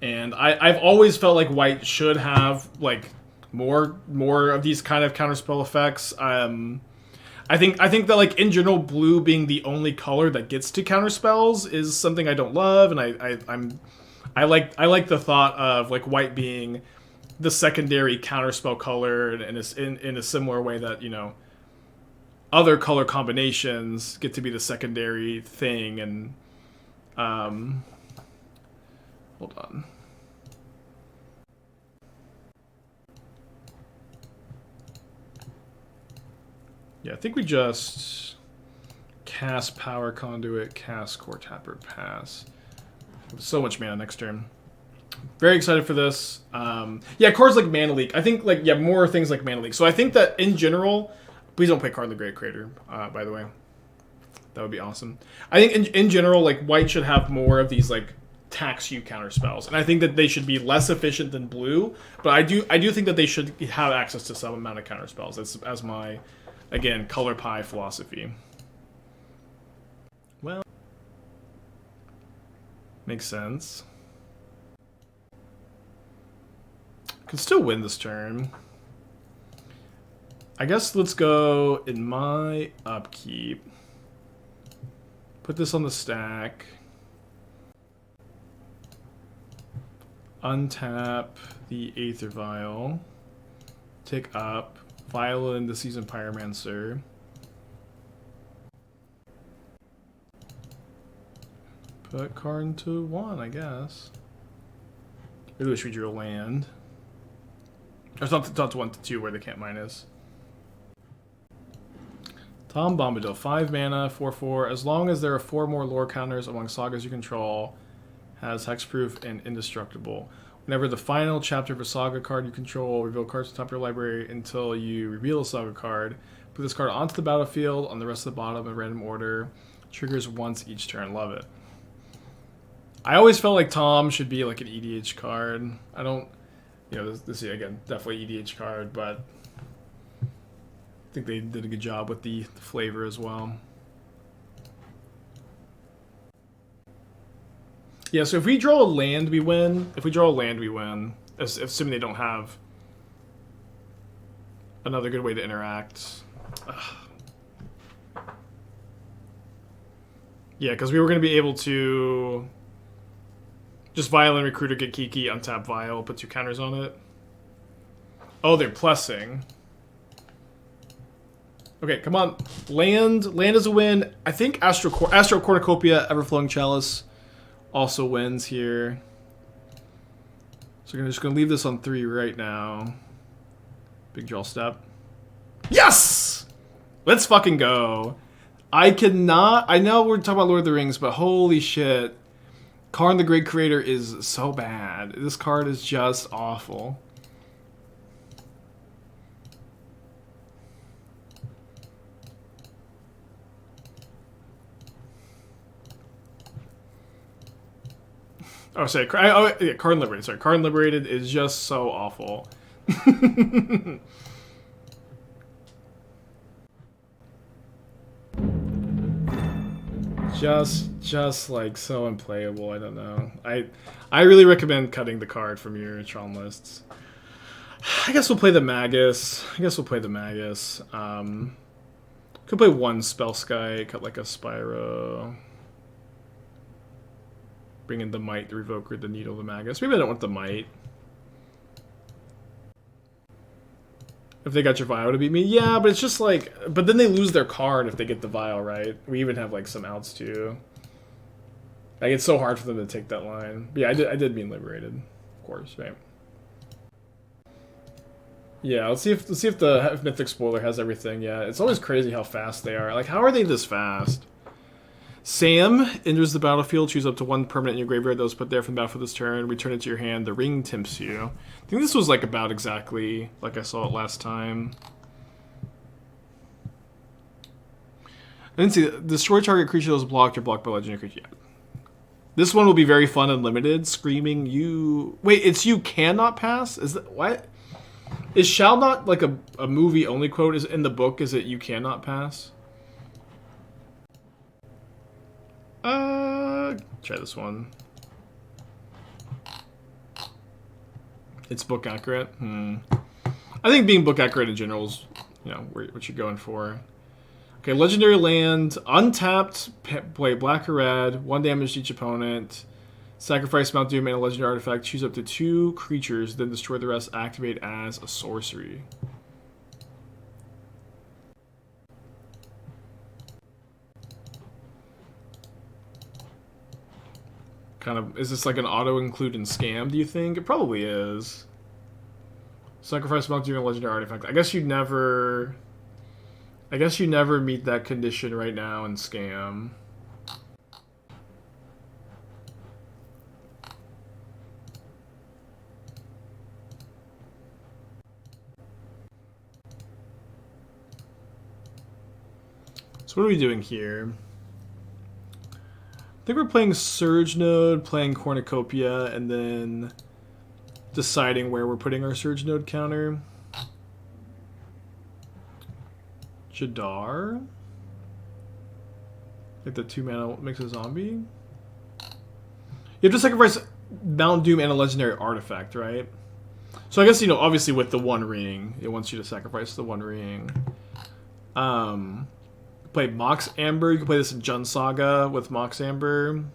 and I've always felt like white should have like more of these kind of counter spell effects. I think that like in general, blue being the only color that gets to counter spells is something I don't love, and I like the thought of like white being the secondary counterspell color in a similar way that, you know, other color combinations get to be the secondary thing. And hold on. Yeah, I think we just cast Power Conduit, cast Coretapper, pass. So much mana next turn. Very excited for this. Yeah, cards like Mana Leak. I think more things like Mana Leak. So I think that in general, please don't play Card in the Great Crater, by the way. That would be awesome. I think in general, like white should have more of these like tax you counter spells, and I think that they should be less efficient than blue. But I do think that they should have access to some amount of counter spells. That's as my, again, color pie philosophy. Well, makes sense. Can still win this turn. I guess let's go in my upkeep. Put this on the stack. Untap the Aether Vial. Tick up. Vial in the Seasoned Pyromancer. Put card into 1, I guess. Maybe wish we drew a land. It's not to 1 to 2 where the can't minus. Tom Bombadil, 5 mana, 4/4. As long as there are 4 more lore counters among sagas you control, has hexproof and indestructible. Whenever the final chapter of a saga card you control, reveal cards to the top of your library until you reveal a saga card. Put this card onto the battlefield on the rest of the bottom in random order. Triggers once each turn. Love it. I always felt like Tom should be like an EDH card. I don't, you know, this is again definitely EDH card, but I think they did a good job with the flavor as well. Yeah, so if we draw a land, we win. If we draw a land, we win. Assuming they don't have another good way to interact. Ugh. Yeah, because we were going to be able to just Vial and Recruiter, get Kiki, untap Vial, put 2 counters on it. Oh, they're plussing. Okay, come on. Land is a win. I think Astral Cornucopia, Everflowing Chalice also wins here. So we're just going to leave this on 3 right now. Big draw step. Yes! Let's fucking go. I cannot... I know we're talking about Lord of the Rings, but holy shit. Karn the Great Creator is so bad. This card is just awful. Oh, sorry. Yeah, Karn Liberated. Sorry, Karn Liberated is just so awful. just like so unplayable. I don't know. I really recommend cutting the card from your Tron lists. I guess we'll play the Magus. Could play one Spellskite, cut like a Spyro. Bring in the Mite, the Revoker, the Needle, the Magus. Maybe I don't want the Mite. If they got your Vial to beat me, yeah, but it's just like... But then they lose their card if they get the Vial, right? We even have like some outs too. Like, it's so hard for them to take that line. But yeah, I did mean Liberated, of course, right? Yeah, let's see if the Mythic Spoiler has everything. Yeah, it's always crazy how fast they are. Like, how are they this fast? Sam enters the battlefield. Choose up to one permanent in your graveyard that was put there from the battlefield this turn. Return it to your hand. The ring tempts you. I think this was like about exactly like I saw it last time. I didn't see that. Destroy target creature that was blocked or blocked by legendary creature. Yeah. This one will be very fun and limited. Screaming you... Wait, it's you cannot pass? Is that... What? Is shall not like a movie only quote? Is in the book? Is it you cannot pass? Try this one. It's book accurate. I think being book accurate in general is, you know, what you're going for. Okay, legendary land, untapped, play black or red, 1 damage to each opponent. Sacrifice Mount Doom and a legendary artifact. Choose up to 2 creatures, then destroy the rest. Activate as a sorcery. Kind of, is this like an auto-include and scam, do you think? It probably is. Sacrifice Mount Doom and a legendary artifact. I guess you never meet that condition right now in scam. So what are we doing here? I think we're playing Surge Node, playing Cornucopia, and then deciding where we're putting our Surge Node counter. Jadar? Like the 2 mana makes a zombie? You have to sacrifice Mount Doom and a legendary artifact, right? So I guess, you know, obviously with the 1 ring, it wants you to sacrifice the 1 ring. Play Mox Amber. You can play this in Jund Saga with Mox Amber.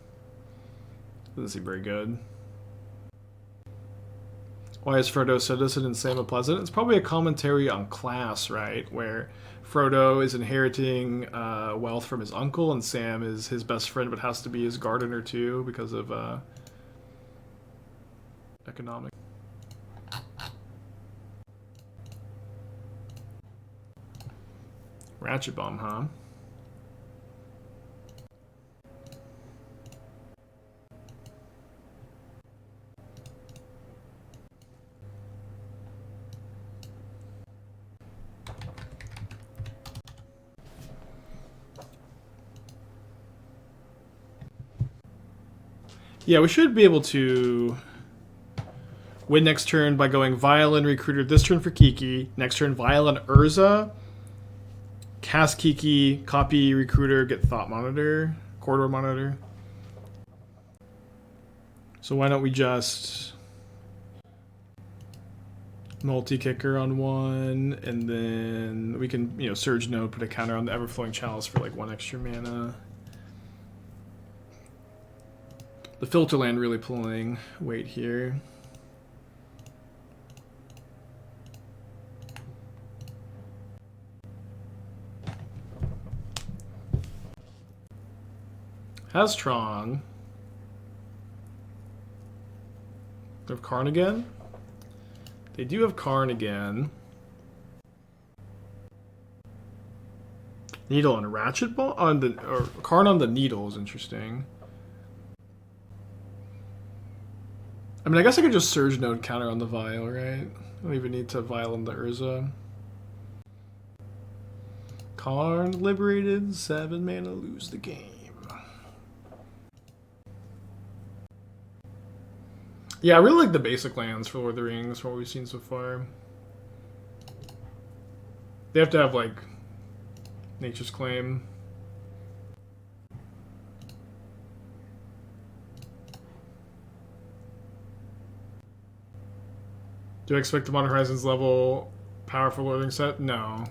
Doesn't seem very good. Why is Frodo Citizen and Sam unpleasant? It's probably a commentary on class, right? Where Frodo is inheriting wealth from his uncle, and Sam is his best friend, but has to be his gardener too because of economic. Ratchet Bomb, huh? Yeah, we should be able to win next turn by going Vial and Recruiter this turn for Kiki. Next turn, Vial and Urza. Cast Kiki, copy Recruiter, get Thought Monitor, Corridor Monitor. So why don't we just multi-kicker on 1, and then we can, you know, Surge Node, put a counter on the Everflowing Chalice for like 1 extra mana. The filter land really pulling weight here. Has Tron. They have Karn again? They do have Karn again. Needle on Ratchet Ball on the or Karn on the Needle is interesting. I mean, I guess I could just Surge Node counter on the Vial, right? I don't even need to Vial on the Urza. Karn liberated, 7 mana, lose the game. Yeah, I really like the basic lands for Lord of the Rings from what we've seen so far. They have to have, like, Nature's Claim. Do I expect the Modern Horizons level powerful Lord of the Rings set? No.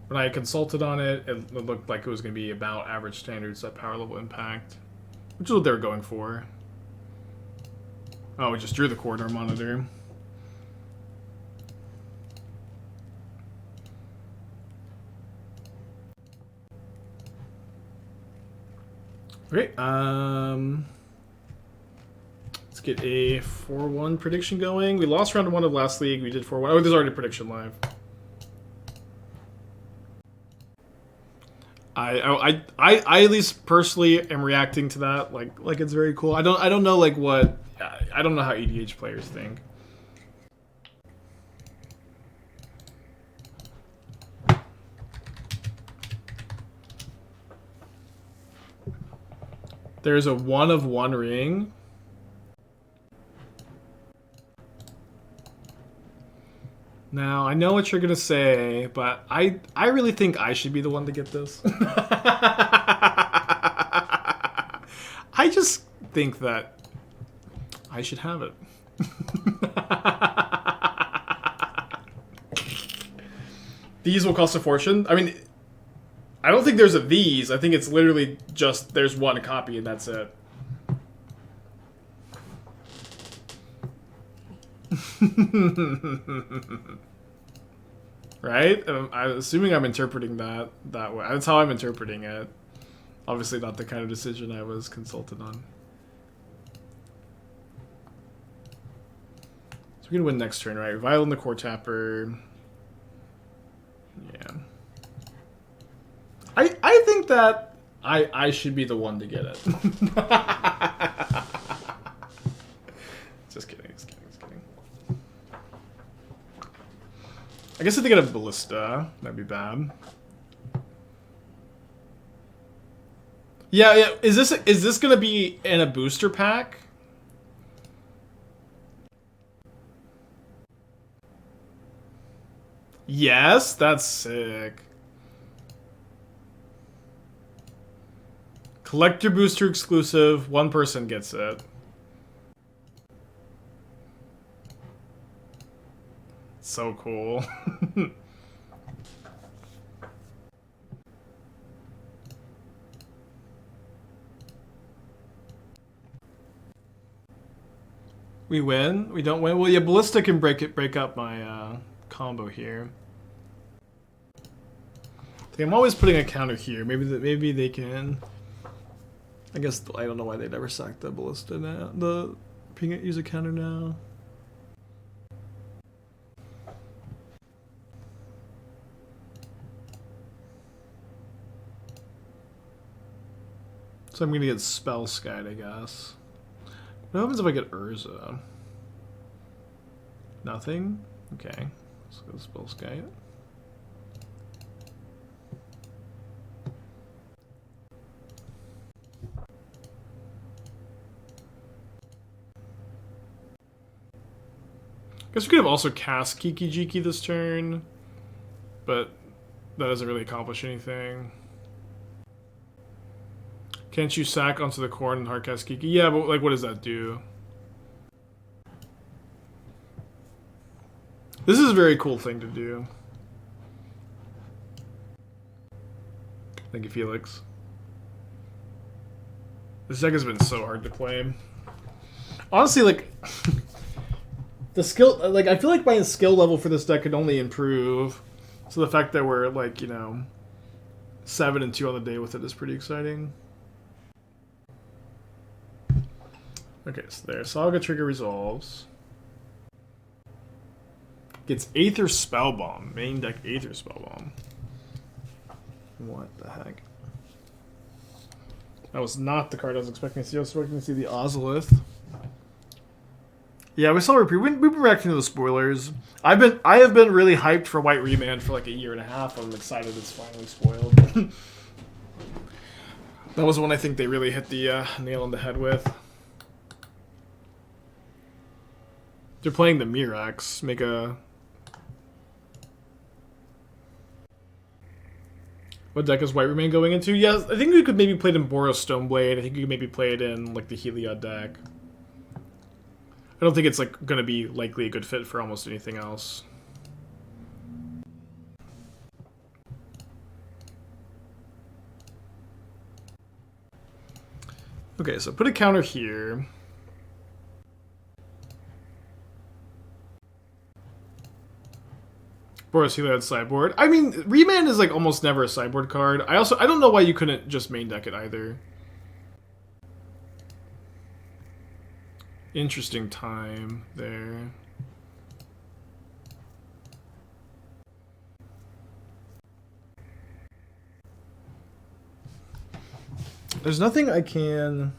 When I consulted on it, it looked like it was going to be about average standards at power level impact, which is what they were going for. Oh, we just drew the corridor monitor. Okay, let's get a 4-1 prediction going. We lost round 1 of last league. We did 4-1. Oh, there's already a prediction live. I at least personally am reacting to that like it's very cool. I don't know like what I don't know how EDH players think. There's a 1 of 1 ring. Now, I know what you're going to say, but I really think I should be the one to get this. I just think that I should have it. These will cost a fortune. I mean, I don't think there's a these. I think it's literally just there's one copy and that's it. Right? I'm assuming I'm interpreting that way. That's how I'm interpreting it. Obviously not the kind of decision I was consulted on. So we're gonna win next turn, right? Vial in the Coretapper. Yeah. I think that I should be the one to get it. Just kidding. I guess if they get a Ballista, that'd be bad. Yeah. Is this gonna be in a booster pack? Yes, that's sick. Collector booster exclusive. One person gets it. So cool. We win? We don't win? Well, yeah, Ballista can break up my combo here. I'm always putting a counter here. Maybe they can. I guess I don't know why they never sacked the Ballista now. Use a counter now. So I'm gonna get Spellskite, I guess. What happens if I get Urza? Nothing? Okay. Let's go Spellskite. Guess we could have also cast Kiki-Jiki this turn, but that doesn't really accomplish anything. Can't you sack onto the corn and hardcast Kiki? Yeah, but like, what does that do? This is a very cool thing to do. Thank you, Felix. This deck has been so hard to play. Honestly, like, the skill, like, I feel like my skill level for this deck could only improve. So the fact that we're, like, you know, 7-2 on the day with it is pretty exciting. Okay, so there. Saga trigger resolves. Gets Aether Spellbomb. Main deck Aether Spellbomb. What the heck? That was not the card I was expecting to see. I was expecting to see the Ozolith. Yeah, we saw we've been reacting to the spoilers. I have been really hyped for White Remand for like a year and a half. I'm excited it's finally spoiled. That was one I think they really hit the nail on the head with. They're playing the Mirax. Make a... What deck is White Remain going into? Yes, I think you could maybe play it in Boros Stoneblade. I think you could maybe play it in like the Heliod deck. I don't think it's like going to be likely a good fit for almost anything else. Okay, so put a counter here. Boros Heliod sideboard. I mean, Remand is like almost never a sideboard card. I don't know why you couldn't just main deck it either. Interesting time there. There's nothing I can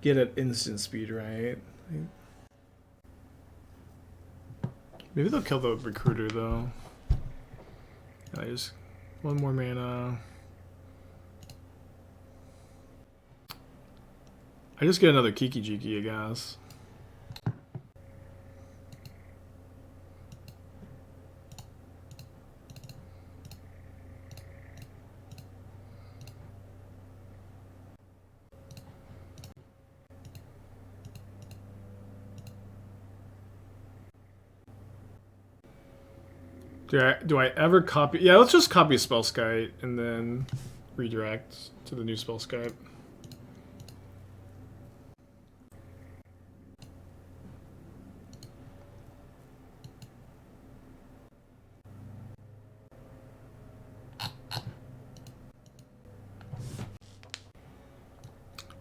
get at instant speed, right? Maybe they'll kill the Recruiter, though. I just... One more mana. I just get another Kiki-Jiki, I guess. Do I ever copy? Yeah, let's just copy Spellskite and then redirect to the new Spellskite.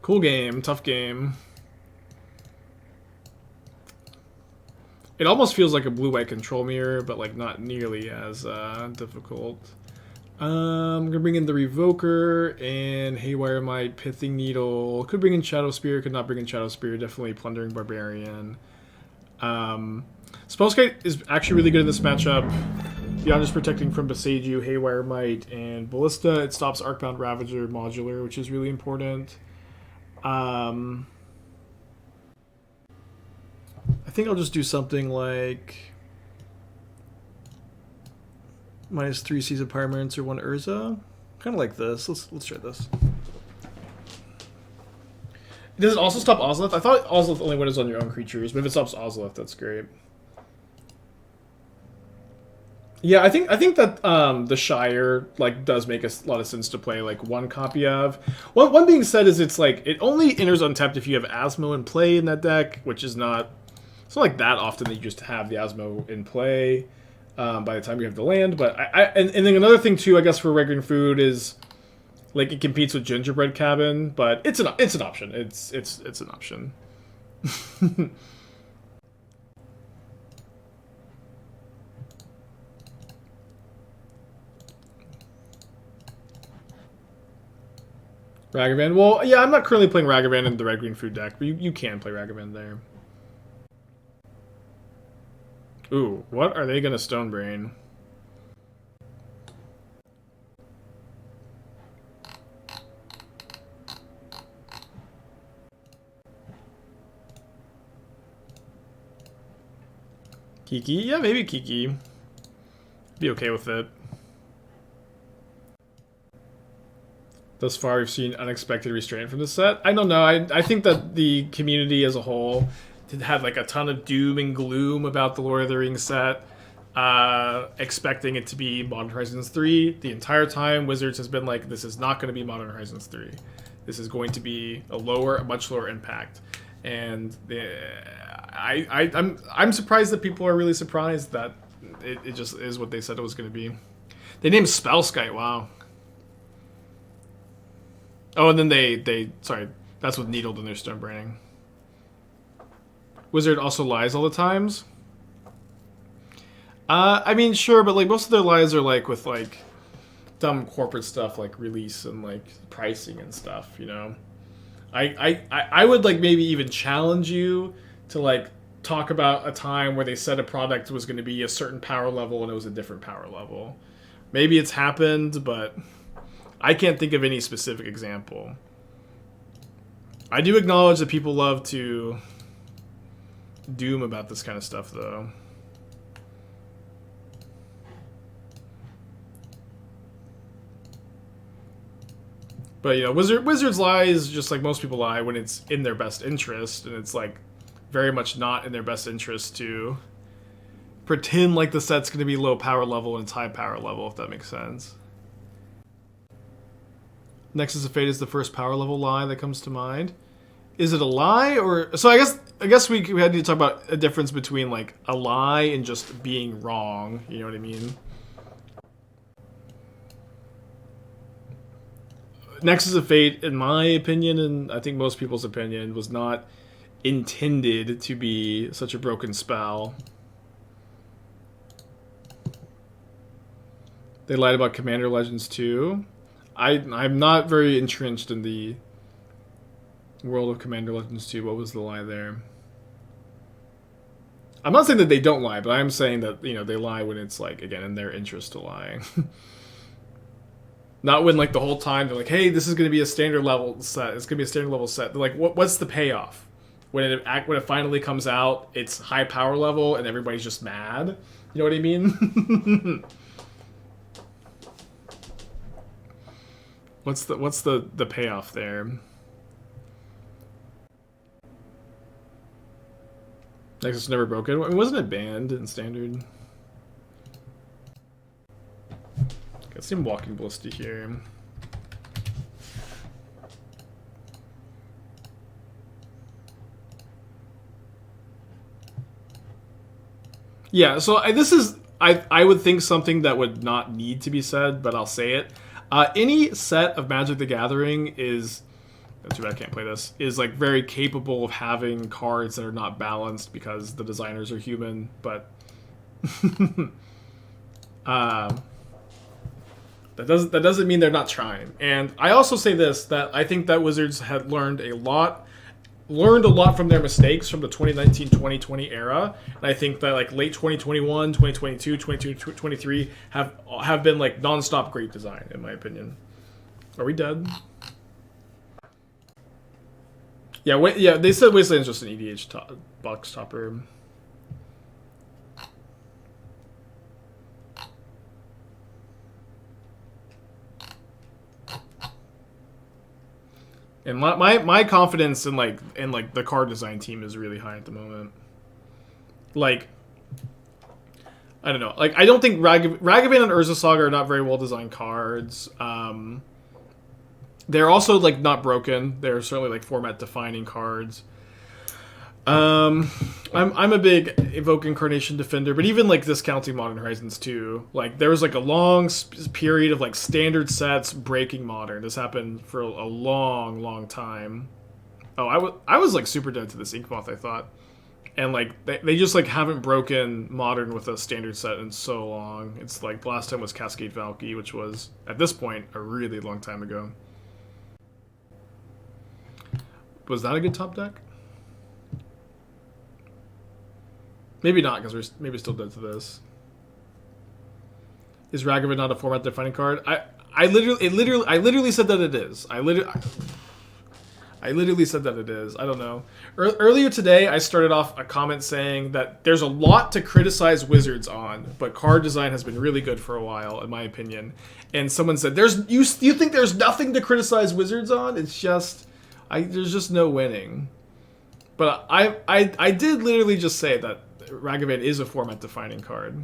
Cool game, tough game. It almost feels like a blue-white control mirror, but like not nearly as difficult. I'm gonna bring in the Revoker and Haywire Mite, Pithing Needle. Could bring in Shadow Spear, could not bring in Shadow Spear. Definitely Plundering Barbarian. Spellskite is actually really good in this matchup. Beyond just protecting from Boseiju, Haywire Mite, and Ballista, it stops Arcbound Ravager modular, which is really important. I think I'll just do something like -3 Seasoned Pyromancer, 1 Urza. Kind of like this. Let's try this. Does it also stop Ozolith? I thought Ozolith only went on your own creatures, but if it stops Ozolith, that's great. Yeah, I think that the Shire like does make a lot of sense to play like one copy of. One being said is it's like it only enters untapped if you have Asmo in play in that deck, which is not. It's not like that often that you just have the Asmo in play by the time you have the land. But and then another thing too, I guess for Red Green Food is like it competes with Gingerbread Cabin, but it's an option. It's an option. Ragavan. Well, yeah, I'm not currently playing Ragavan in the Red Green Food deck, but you can play Ragavan there. Ooh, what are they gonna Stonebrain? Kiki? Yeah, maybe Kiki. Be okay with it. Thus far, we've seen unexpected restraint from the set. I don't know. I think that the community as a whole had like a ton of doom and gloom about the Lord of the Rings set, expecting it to be Modern Horizons 3. The entire time, Wizards has been like, this is not going to be Modern Horizons 3. This is going to be a much lower impact. And I'm surprised that people are really surprised that it just is what they said it was going to be. They named Spellskite. Wow. Oh, and then they sorry, that's with Needled in their Stonebraining. Wizard also lies all the times. I mean, sure, but like most of their lies are like with like dumb corporate stuff like release and like pricing and stuff, you know. I would like maybe even challenge you to like talk about a time where they said a product was going to be a certain power level and it was a different power level. Maybe it's happened, but I can't think of any specific example. I do acknowledge that people love to doom about this kind of stuff, though. But, you know, Wizards lies just like most people lie when it's in their best interest, and it's, like, very much not in their best interest to pretend like the set's going to be low power level and it's high power level, if that makes sense. Nexus of Fate is the first power level lie that comes to mind. Is it a lie, or... So I guess we had to talk about a difference between, like, a lie and just being wrong, you know what I mean? Nexus of Fate, in my opinion, and I think most people's opinion, was not intended to be such a broken spell. They lied about Commander Legends too. I'm not very entrenched in the world of Commander Legends 2. What was the lie there? I'm not saying that they don't lie, but I'm saying that, you know, they lie when it's, like, again, in their interest to lie. Not when, like, the whole time they're like, hey, this is going to be a standard level set. It's going to be a standard level set. They're like, what's the payoff? When it finally comes out, it's high power level and everybody's just mad. You know what I mean? What's the payoff there? Nexus never broken. I mean, wasn't it banned in standard? Got some Walking Ballista here. Yeah, so this is I would think something that would not need to be said, but I'll say it. Any set of Magic the Gathering is... Too bad I can't play this. Is like very capable of having cards that are not balanced because the designers are human, but that doesn't mean they're not trying. And I also say this, that I think that Wizards had learned a lot from their mistakes from the 2019-2020 era, and I think that like late 2021, 2022, 2023 have been like non-stop great design in my opinion. Are we dead? Yeah, they said Wasteland's just an EDH box topper. And my confidence in the card design team is really high at the moment. Like, I don't know. Like, I don't think Ragavan and Urza Saga are not very well designed cards. They're also, like, not broken. They're certainly, like, format-defining cards. I'm a big Evoke Incarnation defender, but even, like, discounting Modern Horizons 2, like, there was, like, a long period of, like, standard sets breaking Modern. This happened for a long, long time. Oh, I was, like, super dead to this Inkmoth, I thought. And, like, they just, like, haven't broken Modern with a standard set in so long. It's, like, the last time was Cascade Valky, which was, at this point, a really long time ago. Was that a good top deck? Maybe not, because we're maybe still dead to this. Is Ragavan not a format defining card? I literally said that it is. I literally said that it is. I don't know. Earlier today, I started off a comment saying that there's a lot to criticize Wizards on, but card design has been really good for a while, in my opinion. And someone said, you think there's nothing to criticize Wizards on? It's just... there's just no winning. But I did literally just say that Ragavan is a format-defining card.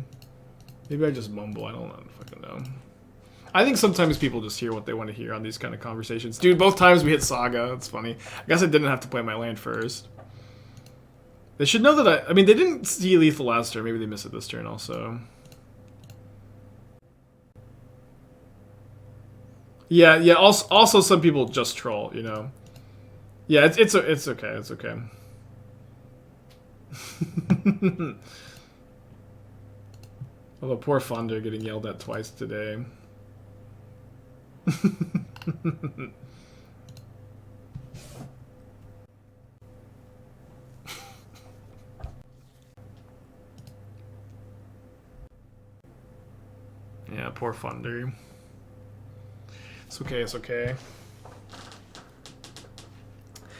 Maybe I just mumble. I don't fucking know. I think sometimes people just hear what they want to hear on these kind of conversations. Dude, both times we hit Saga. It's funny. I guess I didn't have to play my land first. They should know that I mean, they didn't see lethal last turn. Maybe they missed it this turn also. Yeah. Also, some people just troll, you know. Yeah, it's okay. It's okay. Although poor Fonder getting yelled at twice today. Yeah, poor Funder. It's okay, it's okay.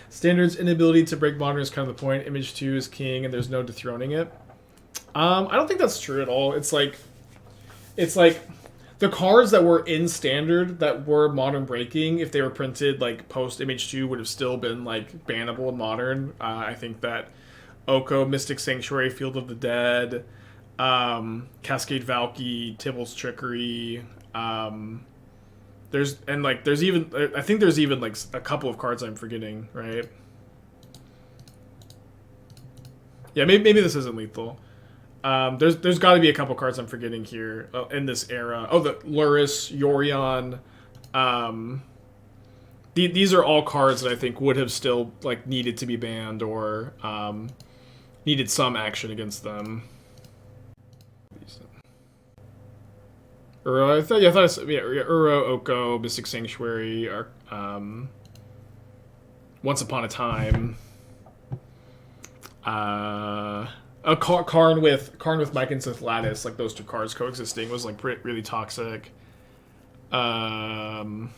Standard's inability to break modern is kind of the point. Image 2 is king and there's no dethroning it. I don't think that's true at all. It's like the cards that were in standard that were modern breaking, if they were printed like post Image 2, would have still been like bannable in modern. I think that Oko, Mystic Sanctuary, Field of the Dead, Cascade Valky, Tybalt's Trickery, I think there's even like a couple of cards I'm forgetting, right? Yeah, maybe this isn't lethal. There's got to be a couple cards I'm forgetting here in this era. Oh, the Luris, Yorion. These are all cards that I think would have still like needed to be banned or needed some action against them. Uro, I thought Uro, Oko, Mystic Sanctuary, Once Upon a Time. Karn with Mike and Sith Lattice, like those two cards coexisting was like really toxic. And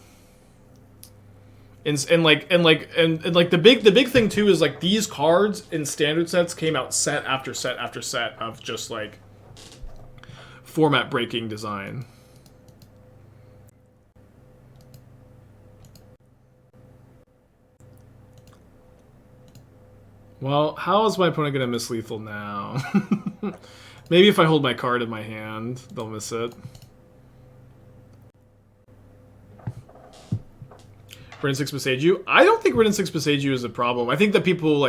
the big thing too is like these cards in standard sets came out set after set after set of just like format breaking design. Well, how is my opponent going to miss lethal now? Maybe if I hold my card in my hand, they'll miss it. Written 6 Beseiju? I don't think Written 6 Beseiju is a problem. I think that people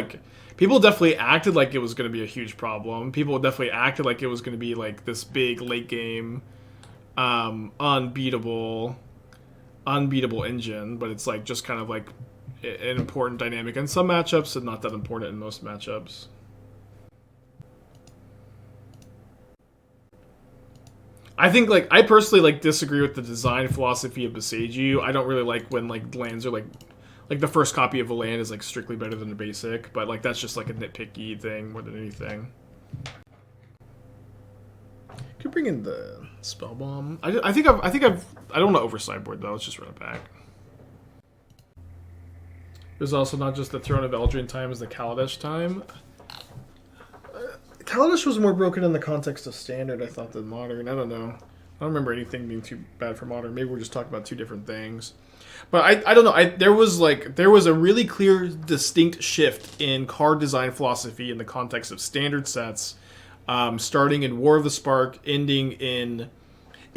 definitely acted like it was going to be a huge problem. People definitely acted like it was going to be like this big late game, unbeatable engine, but it's like just kind of like an important dynamic in some matchups and not that important in most matchups. I think like I personally like disagree with the design philosophy of Beseiju. I don't really like when like lands are like the first copy of a land is like strictly better than the basic, but like that's just like a nitpicky thing more than anything. Could bring in the Spellbomb. I don't want to over sideboard though. Let's just run it back. There's also not just the Throne of Eldraine time as the Kaladesh time. Kaladesh was more broken in the context of standard, I thought, than modern. I don't know. I don't remember anything being too bad for modern. Maybe we're just talking about two different things. But I don't know. There was a really clear, distinct shift in card design philosophy in the context of standard sets, starting in War of the Spark, ending in...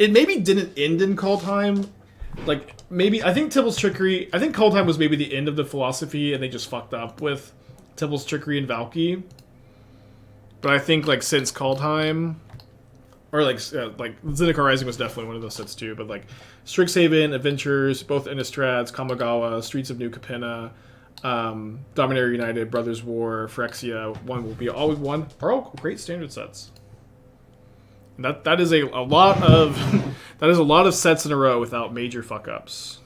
It maybe didn't end in Kaldheim. Like, maybe... I think Tybalt's Trickery... I think Kaldheim was maybe the end of the philosophy, and they just fucked up with Tybalt's Trickery and Valky. But I think, like, since Kaldheim... Or, like Zendikar Rising was definitely one of those sets, too. But, like, Strixhaven, Adventures, both Innistrads, Kamigawa, Streets of New Capenna, Dominaria United, Brothers War, Phyrexia, One Will Be Always One, are all great standard sets. And that is a lot of that is a lot of sets in a row without major fuck ups.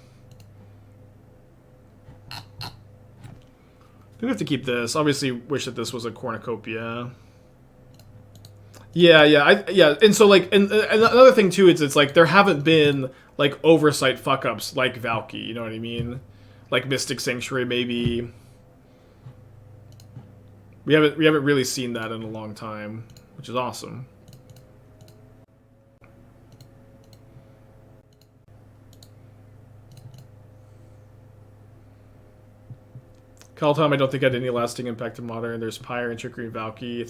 We have to keep this. Obviously, wish that this was a cornucopia. Yeah. And so like, and another thing too is it's like there haven't been like oversight fuck ups like Valky. You know what I mean? Like Mystic Sanctuary, maybe. We haven't really seen that in a long time, which is awesome. Kaldheim, I don't think had any lasting impact in modern. There's Pyre and Trickery and Valky.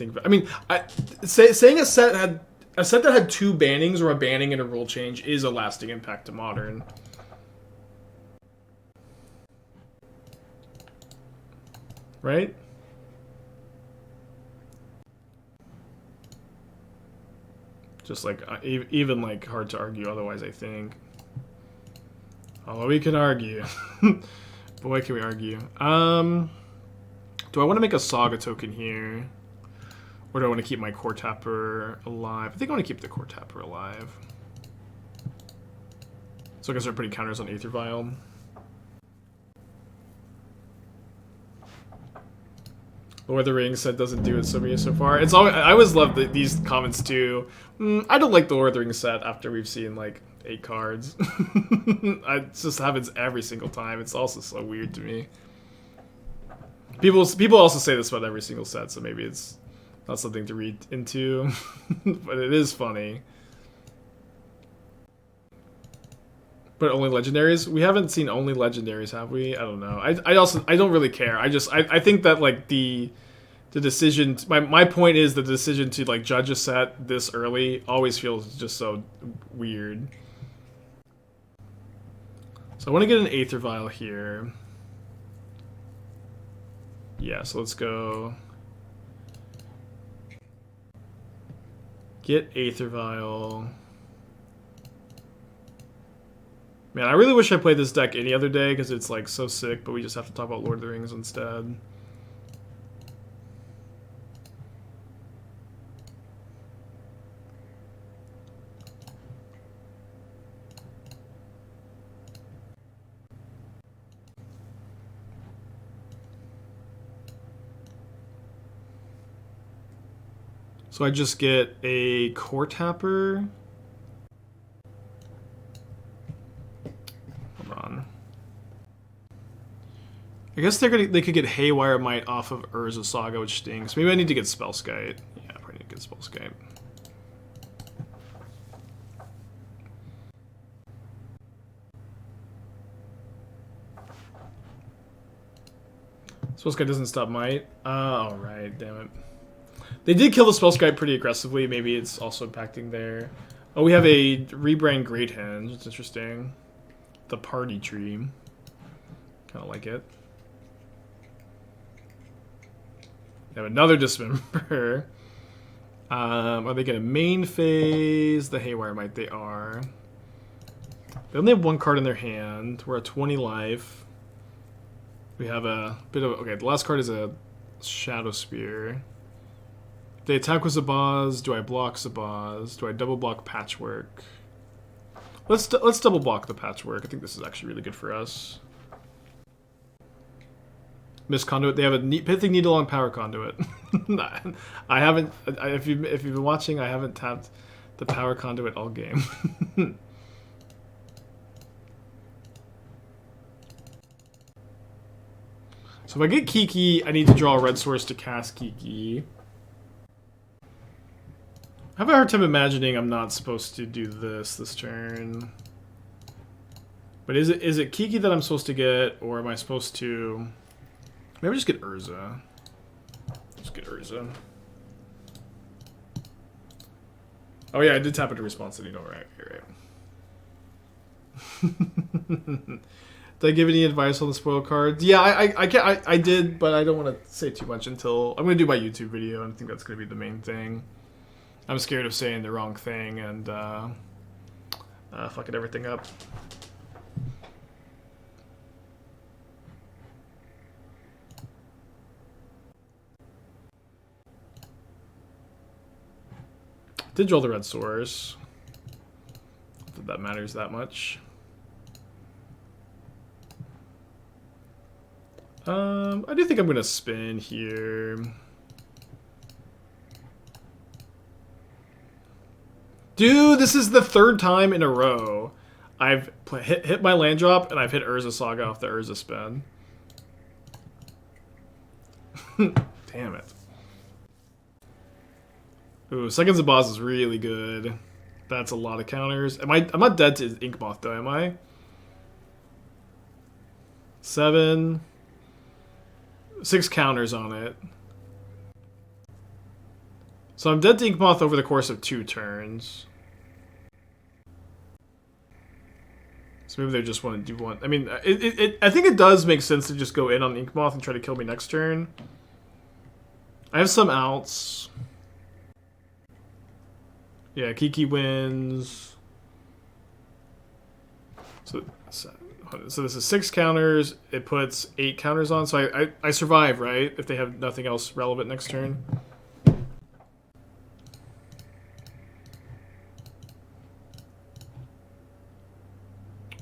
Saying a set that had two bannings or a banning and a rule change is a lasting impact to modern. Right? Just like even like hard to argue otherwise, I think. Although we can argue. Boy, can we argue. Do I want to make a Saga token here? Or do I want to keep my Coretapper alive? I think I want to keep the Coretapper alive. So I can start putting counters on Aether Vial. Lord of the Rings said doesn't do it so far. It's always, I always love these comments too. I don't like the Lord of the Rings set after we've seen like 8 cards. It just happens every single time. It's also so weird to me. People also say this about every single set, so maybe it's not something to read into, but it is funny. But only legendaries? We haven't seen only legendaries, have we? I don't know. I don't really care. I think that like the decision, my point is the decision to like judge a set this early always feels just so weird. So I want to get an Aether Vial here. Yeah, so let's go get Aether Vial. Man, I really wish I played this deck any other day because it's like so sick, but we just have to talk about Lord of the Rings instead. So I just get a Coretapper. I guess they could get Haywire Mite off of Urza Saga, which stinks. Maybe I need to get Spellskite. Yeah, I probably need to get Spellskite. Spellskite doesn't stop Mite. Alright, damn it. They did kill the Spellskite pretty aggressively. Maybe it's also impacting there. Oh, we have a Rebrand Great Henge. It's interesting. The Party Tree. Kind of like it. They have another Dismember. Are they going to main phase the Haywire Mite? They are. They only have 1 card in their hand. We're at 20 life. We have a bit of... Okay, the last card is a Shadow Spear. If they attack with Zabaz, do I block Zabaz? Do I double block Patchwork? Let's double block the Patchwork. I think this is actually really good for us. Miss Conduit. They have a Pithing Needle on Power Conduit. I haven't. If you've been watching, I haven't tapped the Power Conduit all game. So if I get Kiki, I need to draw a red source to cast Kiki. I have a hard time imagining I'm not supposed to do this turn. But is it Kiki that I'm supposed to get, or am I supposed to? Maybe just get Urza. Just get Urza. Oh yeah, I did tap into Response Needle, right? You're right. Did I give any advice on the spoil cards? Yeah, I did, but I don't want to say too much until I'm going to do my YouTube video, and I think that's going to be the main thing. I'm scared of saying the wrong thing and fucking everything up. Did draw the red source. Not that that matters that much. I do think I'm gonna spin here. Dude, this is the 3rd time in a row I've hit my land drop and I've hit Urza Saga off the Urza spin. Damn it. Ooh, Seconds of Boss is really good. That's a lot of counters. I'm not dead to Inkmoth though, am I? 7. 6 counters on it. So I'm dead to Inkmoth over the course of 2 turns. So maybe they just want to do one. I mean, I think it does make sense to just go in on Inkmoth and try to kill me next turn. I have some outs. Yeah, Kiki wins. So this is 6 counters. It puts 8 counters on. So I survive, right? If they have nothing else relevant next turn.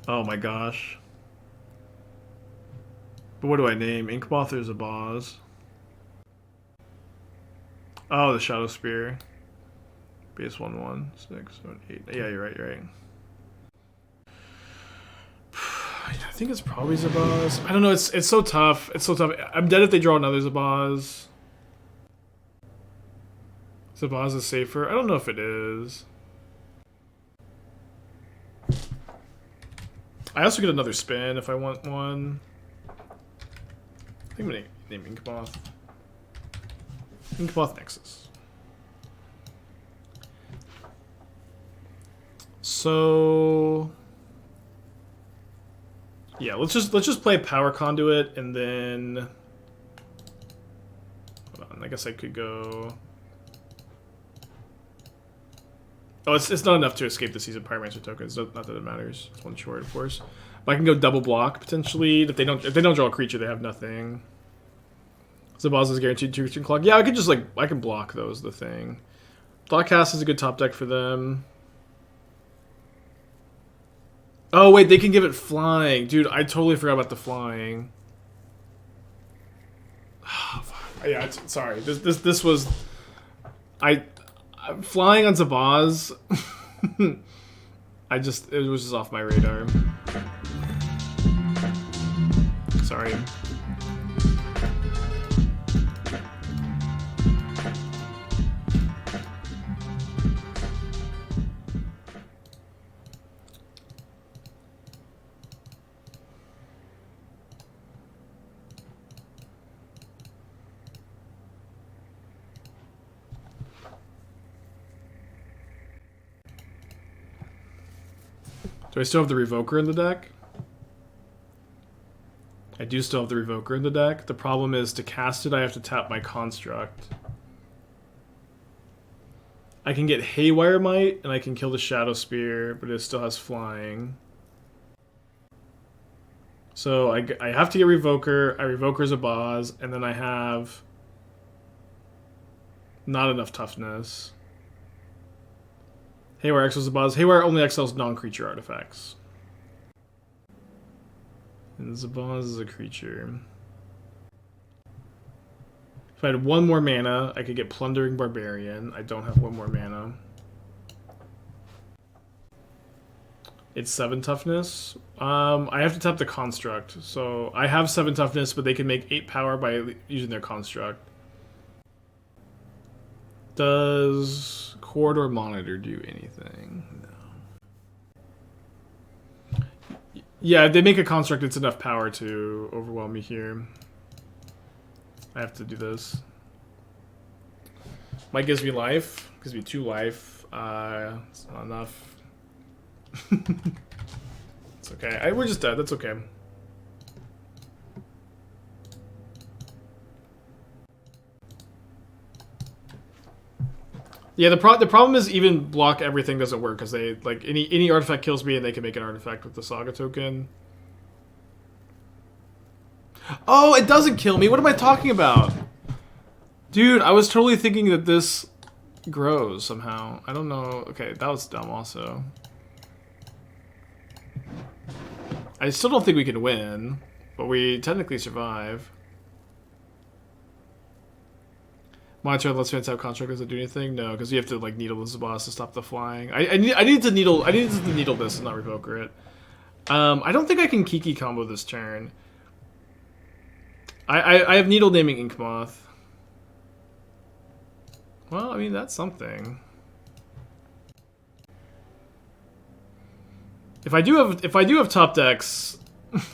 Oh my gosh. But what do I name? Inkmoth or Zabaz? Oh, the Shadow Spear. Base 1, 1, 6, 7, 8. Yeah, you're right, you're right. I think it's probably Zabaz. I don't know, it's so tough. It's so tough. I'm dead if they draw another Zabaz. Zabaz is safer. I don't know if it is. I also get another spin if I want one. I think I'm gonna name Inkmoth. Inkmoth Nexus. So yeah, let's just play Power Conduit and then hold on, I guess I could go. Oh, it's not enough to escape the Seasoned Pyromancer tokens. Not that it matters. It's one short, of course. But I can go double block potentially. If they don't draw a creature, they have nothing. Zabaz is guaranteed 2 creature clock. Yeah, I could just I can block those. The thing. Blockcast is a good top deck for them. Oh wait, they can give it flying, dude. I totally forgot about the flying. Yeah, sorry. This was flying on Zabaz. It was just off my radar. Sorry. Do I still have the Revoker in the deck? I do still have the Revoker in the deck. The problem is, to cast it, I have to tap my Construct. I can get Haywire Mite, and I can kill the Shadow Spear, but it still has flying. So I have to get Revoker, I Revoker Zabaz, and then I have not enough toughness. Haywire exiles Zabaz. Haywire only exiles non-creature artifacts. And Zabaz is a creature. If I had one more mana, I could get Plundering Barbarian. I don't have one more mana. It's 7 toughness. I have to tap the Construct. So I have 7 toughness, but they can make 8 power by using their Construct. Does Corridor Monitor do anything? No. Yeah, if they make a Construct, it's enough power to overwhelm me here. I have to do this. Mike gives me life. Gives me 2 life. It's not enough. It's okay. We're just dead. That's okay. Yeah, the problem is even block everything doesn't work because they any artifact kills me and they can make an artifact with the Saga token. Oh, it doesn't kill me. What am I talking about? Dude, I was totally thinking that this grows somehow. I don't know. Okay, that was dumb also. I still don't think we can win, but we technically survive. Monitor lets fans have Construct. Does it do anything? No, because you have to needle the Zabaz to stop the flying. I need to needle this and not Revoker it. I don't think I can Kiki combo this turn. I have needle naming Inkmoth. Well, I mean that's something. If I do have top decks,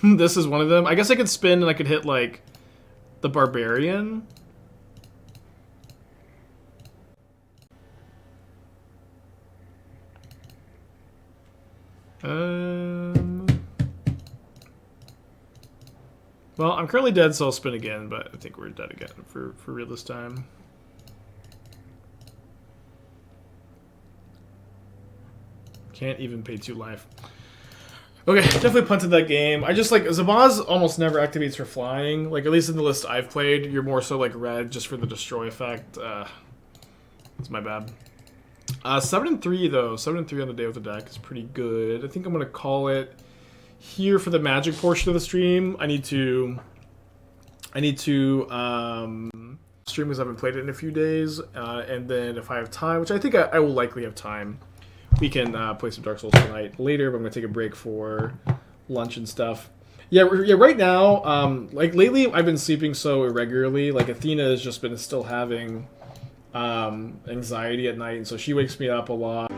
this is one of them. I guess I could spin and I could hit the Barbarian. Well, I'm currently dead, so I'll spin again, but I think we're dead again for real this time. Can't even pay 2 life. Okay, definitely punted that game. I just Zabaz almost never activates for flying. At least in the list I've played, you're more so red just for the destroy effect. It's my bad. 7-3 though. 7-3 on the day with the deck is pretty good. I think I'm gonna call it here for the Magic portion of the stream. I need to stream because I haven't played it in a few days, and then if I have time, which I think I will likely have time, we can play some Dark Souls tonight later. But I'm gonna take a break for lunch and stuff. Yeah. Right now, like lately, I've been sleeping so irregularly. Like Athena has just been still having anxiety at night, and so she wakes me up a lot.